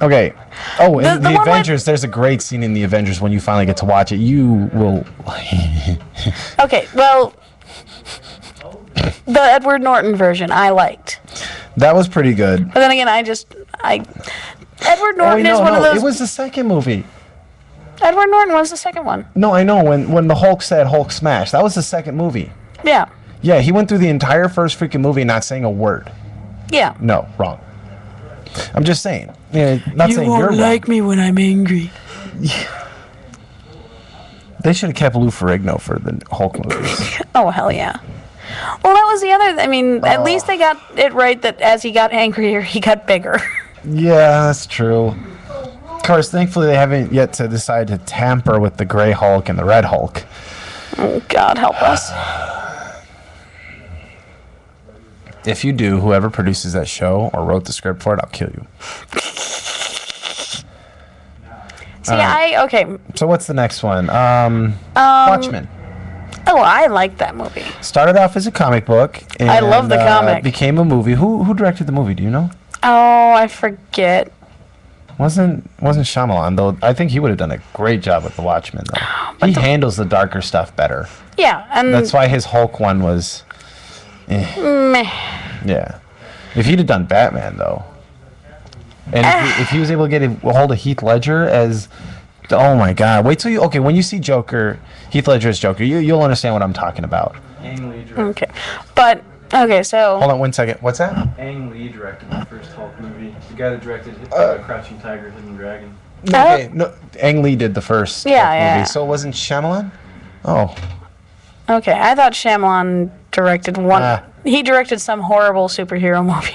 Speaker 1: Okay. Oh, in
Speaker 2: The
Speaker 1: the
Speaker 2: one
Speaker 1: Avengers, there's a great scene in the Avengers when you finally get to watch it. You will...
Speaker 2: Okay, well, the Edward Norton version I liked.
Speaker 1: That was pretty good.
Speaker 2: But then again, Edward Norton is one of those...
Speaker 1: It was the second movie.
Speaker 2: Edward Norton was the second one.
Speaker 1: No, I know. When the Hulk said Hulk smash, that was the second movie.
Speaker 2: Yeah.
Speaker 1: Yeah, he went through the entire first freaking movie not saying a word.
Speaker 2: Yeah.
Speaker 1: No, wrong. I'm just saying. Yeah, not saying you're wrong.
Speaker 2: me when I'm angry.
Speaker 1: They should have kept Lou Ferrigno for the Hulk movies.
Speaker 2: Oh, hell yeah. Well, that was the other. I mean, at least they got it right that as he got angrier, he got bigger.
Speaker 1: Yeah, that's true. Of course, thankfully they haven't yet to decide to tamper with the Gray Hulk and the Red Hulk.
Speaker 2: Oh, God help us.
Speaker 1: If you do, whoever produces that show or wrote the script for it, I'll kill you.
Speaker 2: See, okay.
Speaker 1: So what's the next one? Watchmen.
Speaker 2: Oh, I like that movie.
Speaker 1: Started off as a comic book. And,
Speaker 2: I love the comic.
Speaker 1: Became a movie. Who directed the movie? Do you know?
Speaker 2: Oh, I forget.
Speaker 1: Wasn't Shyamalan though? I think he would have done a great job with the Watchmen though. He handles the darker stuff better.
Speaker 2: Yeah, and
Speaker 1: That's why his Hulk one was.
Speaker 2: meh.
Speaker 1: Yeah. If he'd have done Batman though, and if he was able to get a hold of Heath Ledger as, oh my God! Wait till you when you see Joker, Heath Ledger as Joker, you'll understand what I'm talking about.
Speaker 3: Ang Lee directed.
Speaker 2: Okay, but okay, so
Speaker 1: Hold on 1 second. What's that?
Speaker 3: Ang Lee directed the first Hulk movie. The guy that directed Crouching Tiger, Hidden Dragon.
Speaker 1: Okay, no, Ang Lee did the first
Speaker 2: Yeah,
Speaker 1: Hulk
Speaker 2: yeah.
Speaker 1: movie, so it wasn't Shyamalan. Oh,
Speaker 2: okay, I thought Shyamalan directed one. He directed some horrible superhero movie.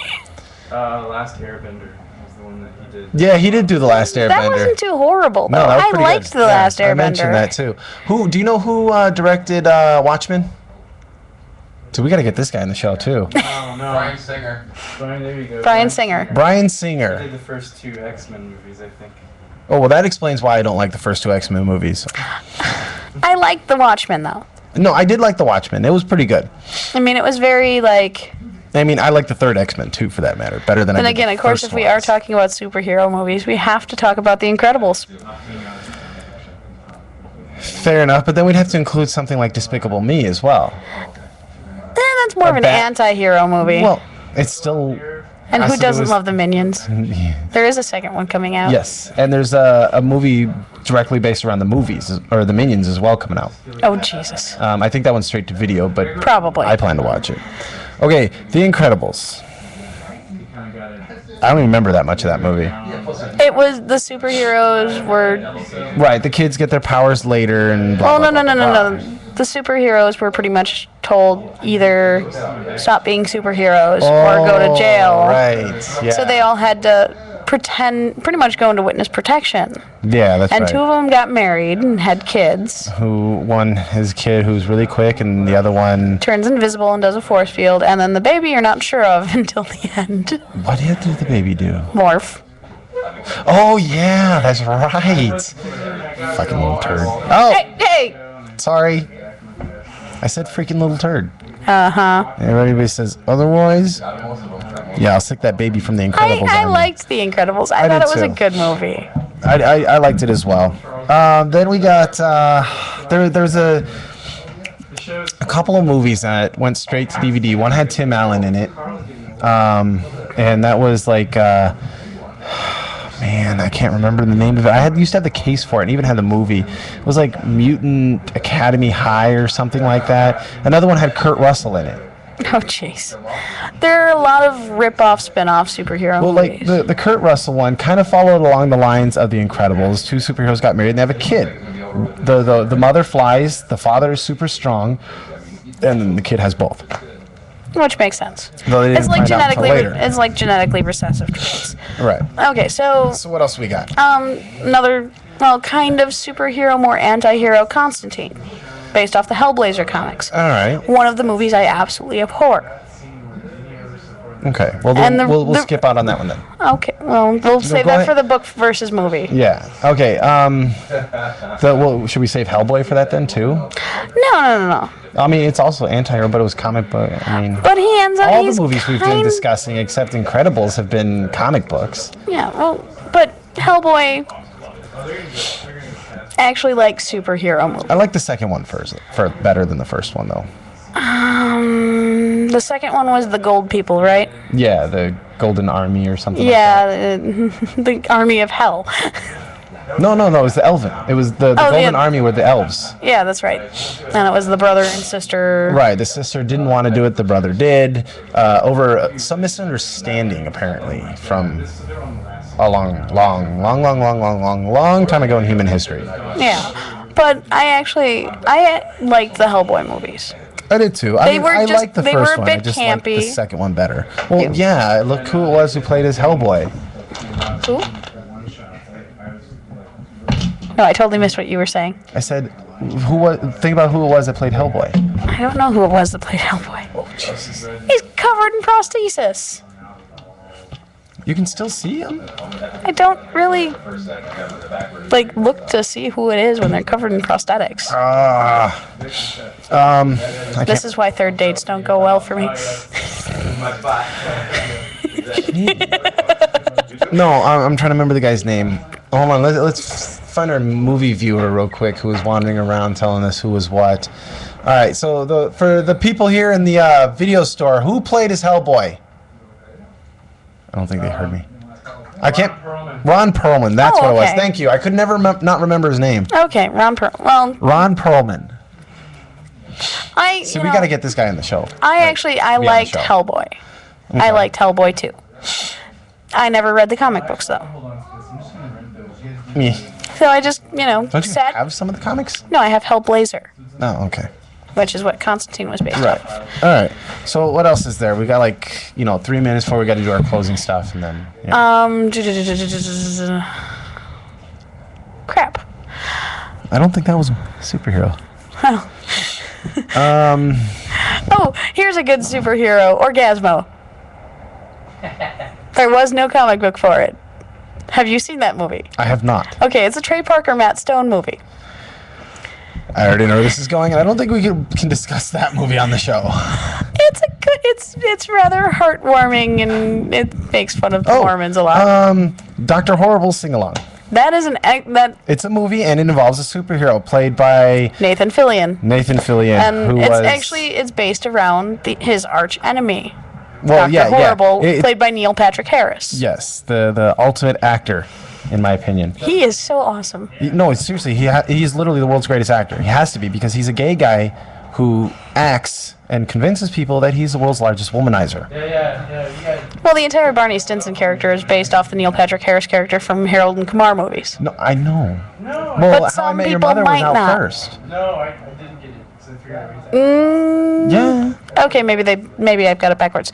Speaker 3: Last Airbender was the one that he did.
Speaker 1: yeah, he did do the Last Airbender.
Speaker 2: That wasn't too horrible, though.
Speaker 1: No, that was
Speaker 2: I
Speaker 1: pretty
Speaker 2: liked
Speaker 1: good.
Speaker 2: the Last Airbender.
Speaker 1: I mentioned that too. Do you know who directed Watchmen? So we got to get this guy on the show too.
Speaker 3: Oh no, Bryan Singer. There you go.
Speaker 2: Bryan Singer.
Speaker 1: Brian
Speaker 3: He
Speaker 1: Singer.
Speaker 3: did the first two X-Men movies, I think.
Speaker 1: Oh well, that explains why I don't like the first two X-Men movies.
Speaker 2: I liked The Watchmen, though.
Speaker 1: No, I did like the Watchmen. It was pretty good.
Speaker 2: I mean, it was very like.
Speaker 1: I mean, I like the third X-Men too, for that matter, better than.
Speaker 2: And
Speaker 1: I did
Speaker 2: again,
Speaker 1: the
Speaker 2: of course,
Speaker 1: first
Speaker 2: if we are
Speaker 1: ones.
Speaker 2: talking about superhero movies, we have to talk about The Incredibles.
Speaker 1: Fair enough, but then we'd have to include something like Despicable Me as well.
Speaker 2: That's more of an anti-hero movie.
Speaker 1: Well, it's still.
Speaker 2: and
Speaker 1: has
Speaker 2: who
Speaker 1: to do
Speaker 2: doesn't
Speaker 1: with-
Speaker 2: love the Minions? There is a second one coming out.
Speaker 1: Yes, and there's a movie directly based around the movies or the Minions as well coming out.
Speaker 2: Oh, Jesus.
Speaker 1: I think that one's straight to video, but
Speaker 2: Probably.
Speaker 1: I plan to watch it. Okay, The Incredibles. I don't even remember that much of that movie.
Speaker 2: It was the superheroes were.
Speaker 1: Right, the kids get their powers later and. Blah,
Speaker 2: Oh,
Speaker 1: blah,
Speaker 2: no,
Speaker 1: blah,
Speaker 2: no, no,
Speaker 1: blah.
Speaker 2: no, no. The superheroes were pretty much told either stop being superheroes or go to jail.
Speaker 1: Right. Yeah.
Speaker 2: So they all had to pretty much go into witness protection.
Speaker 1: Yeah, that's
Speaker 2: And
Speaker 1: right.
Speaker 2: two of them got married and had kids.
Speaker 1: One his kid who's really quick, and the other one.
Speaker 2: Turns invisible and does a force field. And then the baby you're not sure of until the end.
Speaker 1: What did the baby do?
Speaker 2: Morph.
Speaker 1: Oh yeah, that's right. Fucking little turd. Oh,
Speaker 2: Hey!
Speaker 1: sorry. I said freaking little turd.
Speaker 2: Uh-huh.
Speaker 1: Everybody says otherwise. Yeah, I'll stick that baby from The Incredibles
Speaker 2: I
Speaker 1: on you.
Speaker 2: liked The Incredibles. I
Speaker 1: I
Speaker 2: thought
Speaker 1: did
Speaker 2: it was a
Speaker 1: too.
Speaker 2: good movie.
Speaker 1: I liked it as well. Then we got there's a couple of movies that went straight to DVD. One had Tim Allen in it, and that was like man, I can't remember the name of it. Used to have the case for it, and even had the movie. It was like Mutant Academy High or something like that. Another one had Kurt Russell in it.
Speaker 2: Oh, jeez. There are a lot of rip-off, spin-off superhero
Speaker 1: Well, like
Speaker 2: movies.
Speaker 1: the Kurt Russell one kind of followed along the lines of The Incredibles. Two superheroes got married and they have a kid. The mother flies, the father is super strong, and then the kid has both.
Speaker 2: Which makes sense.
Speaker 1: Though they
Speaker 2: It's
Speaker 1: didn't
Speaker 2: like
Speaker 1: find out until
Speaker 2: genetically
Speaker 1: later.
Speaker 2: it's like genetically recessive traits.
Speaker 1: Right.
Speaker 2: Okay, so
Speaker 1: So what else we got?
Speaker 2: another kind of superhero, more anti-hero, Constantine, based off the Hellblazer comics.
Speaker 1: All right.
Speaker 2: One of the movies I absolutely abhor.
Speaker 1: Okay. Well,
Speaker 2: And
Speaker 1: we'll skip out on that one then.
Speaker 2: Okay, well, we'll save
Speaker 1: go
Speaker 2: that
Speaker 1: ahead.
Speaker 2: for the book versus movie.
Speaker 1: Yeah. Okay. Should we save Hellboy for that then too?
Speaker 2: No.
Speaker 1: I mean, it's also anti-hero, but it was comic book. I mean,
Speaker 2: But he ends up.
Speaker 1: all
Speaker 2: he's
Speaker 1: the movies we've been discussing, except Incredibles, have been comic books.
Speaker 2: Yeah, well, but Hellboy actually likes superhero movies.
Speaker 1: I like the second one for better than the first one though.
Speaker 2: The second one was the Gold People, right?
Speaker 1: Yeah, the Golden Army or something.
Speaker 2: Yeah, the Army of Hell.
Speaker 1: No, no, no. It was the Elven. It was the Golden Army were the elves.
Speaker 2: Yeah, that's right. And it was the brother and sister.
Speaker 1: Right. The sister didn't want to do it. The brother did. Over some misunderstanding, apparently, from a long time ago in human history.
Speaker 2: Yeah. But I liked the Hellboy movies.
Speaker 1: I did too. I liked the first one.
Speaker 2: They were a bit
Speaker 1: I just liked the
Speaker 2: campy.
Speaker 1: second one better. Well, yeah. Look who it was who played as Hellboy.
Speaker 2: Who? No, I totally missed what you were saying.
Speaker 1: I said, think about who it was that played Hellboy.
Speaker 2: I don't know who it was that played Hellboy.
Speaker 1: Oh, Jesus.
Speaker 2: He's covered in prosthesis.
Speaker 1: You can still see him?
Speaker 2: I don't really look to see who it is when they're covered in prosthetics. This is why third dates don't go well for me.
Speaker 1: No, I'm trying to remember the guy's name. Hold on, let's find our movie viewer real quick who was wandering around telling us who was what. All right, so for the people here in the video store, who played as Hellboy? I don't think they heard me. I can't. Ron Perlman. That's what it was.
Speaker 2: Okay.
Speaker 1: Thank you. I could never not remember his name.
Speaker 2: Okay, Ron
Speaker 1: Perlman.
Speaker 2: So
Speaker 1: we got to get this guy on the show.
Speaker 2: I liked
Speaker 1: show.
Speaker 2: Hellboy.
Speaker 1: Okay.
Speaker 2: I liked Hellboy too. I never read the comic books though.
Speaker 1: Me.
Speaker 2: So I just,
Speaker 1: Don't you
Speaker 2: sat.
Speaker 1: have some of the comics?
Speaker 2: No, I have Hellblazer,
Speaker 1: Oh, okay.
Speaker 2: which is what Constantine was based
Speaker 1: Right.
Speaker 2: off.
Speaker 1: All right. So what else is there? We got 3 minutes before we got to do our closing stuff, and then. Yeah.
Speaker 2: Crap.
Speaker 1: I don't think that was a superhero.
Speaker 2: Oh, here's a good superhero, Orgasmo. There was no comic book for it. Have you seen that movie?
Speaker 1: I have not.
Speaker 2: Okay, it's a Trey Parker, Matt Stone movie.
Speaker 1: I already know where this is going, and I don't think we can discuss that movie on the show.
Speaker 2: It's rather heartwarming, and it makes fun of the Mormons a lot.
Speaker 1: Dr. Horrible sing-along.
Speaker 2: That is
Speaker 1: It's a movie, and it involves a superhero played by
Speaker 2: Nathan Fillion.
Speaker 1: And
Speaker 2: It's based around his arch enemy.
Speaker 1: Well,
Speaker 2: Dr. Horrible, played by Neil Patrick Harris.
Speaker 1: Yes, the ultimate actor, in my opinion.
Speaker 2: He is so awesome.
Speaker 1: No, seriously, he's literally the world's greatest actor. He has to be, because he's a gay guy who acts and convinces people that he's the world's largest womanizer.
Speaker 3: Yeah.
Speaker 2: Well, the entire Barney Stinson character is based off the Neil Patrick Harris character from Harold and Kumar movies.
Speaker 1: No, I know.
Speaker 3: No,
Speaker 1: Well,
Speaker 2: But
Speaker 1: How I
Speaker 2: some
Speaker 1: Met Your
Speaker 2: people
Speaker 1: Mother was
Speaker 2: might
Speaker 1: out
Speaker 2: not.
Speaker 1: first.
Speaker 3: no, I didn't get it. So I figured out everything.
Speaker 1: Yeah.
Speaker 2: Okay, maybe I've got it backwards.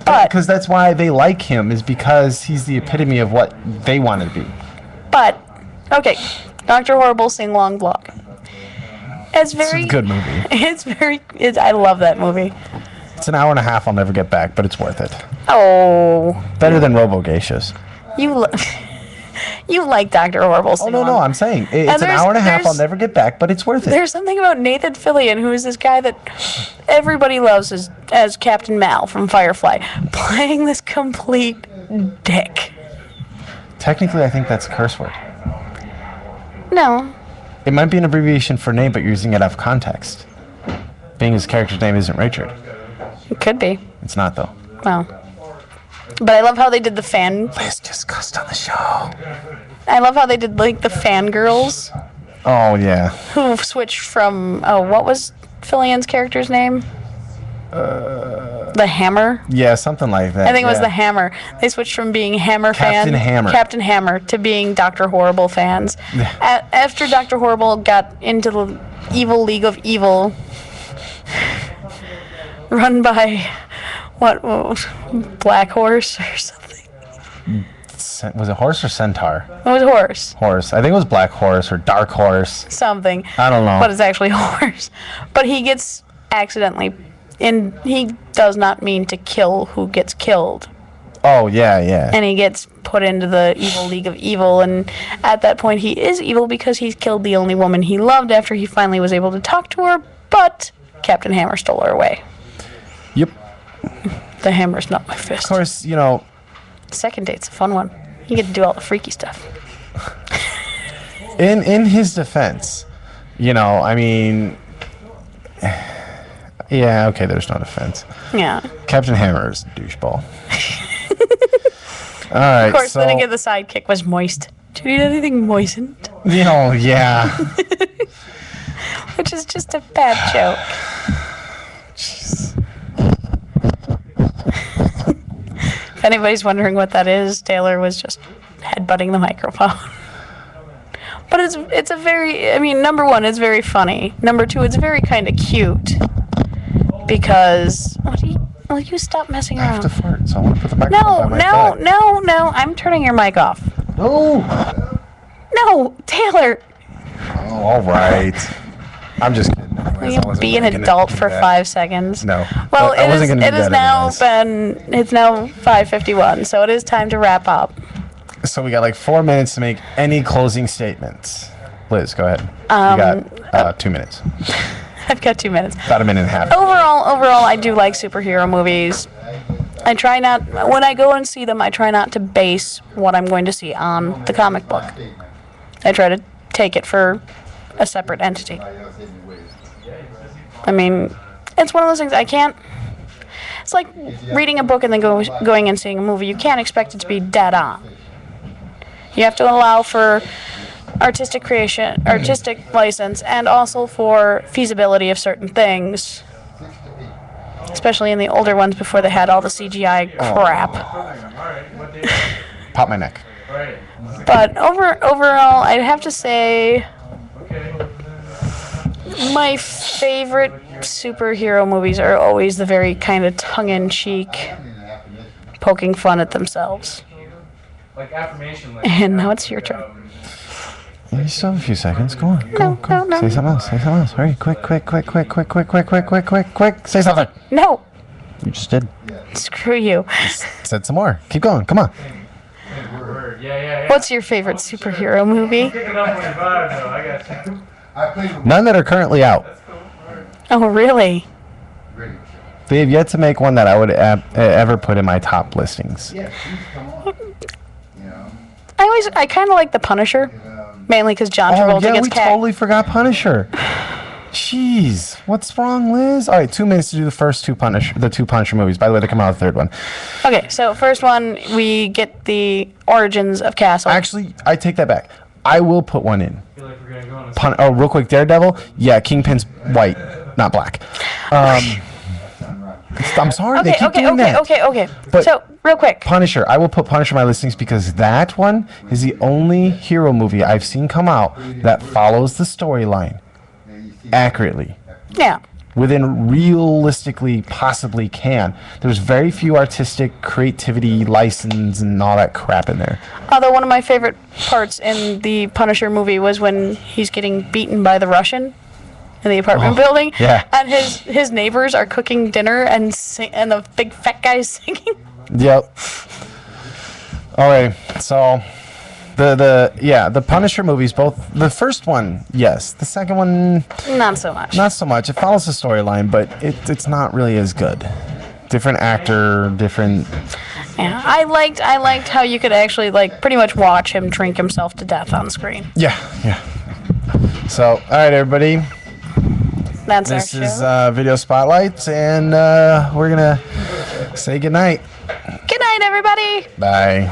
Speaker 2: But
Speaker 1: Because that's why they like him, is because he's the epitome of what they want to be.
Speaker 2: okay, Dr. Horrible sing-along vlog. It's
Speaker 1: It's
Speaker 2: very
Speaker 1: a good movie.
Speaker 2: I love that movie.
Speaker 1: It's an hour and a half I'll never get back, but it's worth it.
Speaker 2: Oh,
Speaker 1: Better than Robo-Geishas.
Speaker 2: you like Dr. Horrible
Speaker 1: Oh,
Speaker 2: sing-along.
Speaker 1: no, I'm saying. It's an hour and a half I'll never get back, but it's worth it.
Speaker 2: There's something about Nathan Fillion, who is this guy that everybody loves as Captain Mal from Firefly, playing this complete dick.
Speaker 1: Technically, I think that's a curse word.
Speaker 2: No.
Speaker 1: It might be an abbreviation for name, but you're using it out of context. Being his character's name isn't Richard.
Speaker 2: It could be.
Speaker 1: It's not, though.
Speaker 2: Well. But I love how they did the fan...
Speaker 1: Liz just cussed on the show.
Speaker 2: I love how they did, the fangirls
Speaker 1: Oh, yeah.
Speaker 2: who switched from... Oh, what was Fillion's character's name? The Hammer?
Speaker 1: Yeah, something like that.
Speaker 2: I think it was
Speaker 1: yeah.
Speaker 2: the Hammer. They switched from being
Speaker 1: Captain Hammer.
Speaker 2: Captain Hammer, to being Dr. Horrible fans. After Dr. Horrible got into the evil League of Evil, run by Black Horse or something.
Speaker 1: Was it horse or centaur?
Speaker 2: It was Horse.
Speaker 1: Horse. I think it was Black Horse or Dark Horse.
Speaker 2: Something.
Speaker 1: I don't know.
Speaker 2: But it's actually Horse. But he gets accidentally, and he does not mean to kill who gets killed.
Speaker 1: Oh, yeah.
Speaker 2: And he gets put into the evil League of Evil, and at that point he is evil because he's killed the only woman he loved after he finally was able to talk to her, but Captain Hammer stole her away.
Speaker 1: Yep.
Speaker 2: The hammer's not my fist.
Speaker 1: Of course,
Speaker 2: Second date's a fun one. You get to do all the freaky stuff.
Speaker 1: in his defense, I mean, yeah, okay, there's no defense.
Speaker 2: Yeah.
Speaker 1: Captain Hammer is a doucheball. All right,
Speaker 2: Of course, then again, the sidekick was moist. Do you need anything moistened?
Speaker 1: Yeah.
Speaker 2: Which is just a bad joke. If anybody's wondering what that is, Taylor was just headbutting the microphone. But it's a very, I mean, number one, it's very funny. Number two, it's very kind of cute. Because, will you stop messing
Speaker 1: I have to
Speaker 2: around?
Speaker 1: fart, so I want to put the microphone by my butt.
Speaker 2: No, I'm turning your mic off.
Speaker 1: No.
Speaker 2: No, Taylor,
Speaker 1: Oh, all right. I'm just kidding.
Speaker 2: will
Speaker 1: Anyways,
Speaker 2: you
Speaker 1: I wasn't
Speaker 2: be an
Speaker 1: really gonna
Speaker 2: adult
Speaker 1: do
Speaker 2: for
Speaker 1: that.
Speaker 2: 5 seconds?
Speaker 1: No.
Speaker 2: Well,
Speaker 1: I wasn't gonna do
Speaker 2: it is
Speaker 1: that
Speaker 2: now
Speaker 1: anyways.
Speaker 2: it's now 5:51, so it is time to wrap up.
Speaker 1: So we got like 4 minutes to make any closing statements. Liz, go ahead. You got 2 minutes.
Speaker 2: I've got 2 minutes.
Speaker 1: About a minute and a half.
Speaker 2: Overall, I do like superhero movies. I try not, when I go and see them, I try not to base what I'm going to see on the comic book. I try to take it for a separate entity. I mean, it's one of those things I can't. It's like reading a book and then going and seeing a movie. You can't expect it to be dead on. You have to allow for artistic creation, artistic license, and also for feasibility of certain things. Especially in the older ones before they had all the CGI crap.
Speaker 1: Pop my neck.
Speaker 2: But overall, I'd have to say my favorite superhero movies are always the very kind of tongue-in-cheek, poking fun at themselves.
Speaker 3: Like affirmation.
Speaker 2: And now it's your turn.
Speaker 1: You still have a few seconds. Go on. Go,
Speaker 2: No,
Speaker 1: go.
Speaker 2: no.
Speaker 1: Say something else. Say something else. Hurry. Quick. Say something.
Speaker 2: No,
Speaker 1: You just did.
Speaker 2: screw you.
Speaker 1: Said some more. Keep going. Come on.
Speaker 3: Yeah.
Speaker 2: What's your favorite superhero movie?
Speaker 3: Picking up on your vibe, though. I got you.
Speaker 1: None that are currently out.
Speaker 2: Oh, really?
Speaker 1: They have yet to make one that I would ever put in my top listings.
Speaker 2: I kind of like The Punisher, mainly because John
Speaker 1: Oh,
Speaker 2: Travolta
Speaker 1: yeah,
Speaker 2: gets
Speaker 1: we
Speaker 2: cat.
Speaker 1: totally forgot Punisher. Jeez, what's wrong, Liz? All right, 2 minutes to do the first two Punisher movies. By the way, they're coming out the third one.
Speaker 2: Okay, so first one, we get the origins of Castle.
Speaker 1: Actually, I take that back. I will put one in.
Speaker 3: I feel like we're gonna go on a
Speaker 1: Real quick, Daredevil. Yeah, Kingpin's white, not black. I'm sorry, they keep doing that.
Speaker 2: Okay.
Speaker 1: But-
Speaker 2: So, real quick.
Speaker 1: Punisher. I will put Punisher on my listings because that one is the only hero movie I've seen come out that follows the storyline accurately.
Speaker 2: Yeah.
Speaker 1: Within realistically possibly can. There's very few artistic creativity, license, and all that crap in there.
Speaker 2: Although one of my favorite parts in the Punisher movie was when he's getting beaten by the Russian in the apartment building.
Speaker 1: yeah.
Speaker 2: And his neighbors are cooking dinner and the big fat guy's singing.
Speaker 1: Yep. All right. So the Punisher movies, both the first one, yes. The second one,
Speaker 2: Not so much.
Speaker 1: not so much. It follows the storyline, but it's not really as good. Different actor, different.
Speaker 2: Yeah. I liked how you could actually pretty much watch him drink himself to death on screen.
Speaker 1: Yeah. So, all right, everybody.
Speaker 2: That's
Speaker 1: This
Speaker 2: our
Speaker 1: is
Speaker 2: show.
Speaker 1: Video Spotlight, and we're gonna say goodnight.
Speaker 2: Good night, everybody.
Speaker 1: Bye.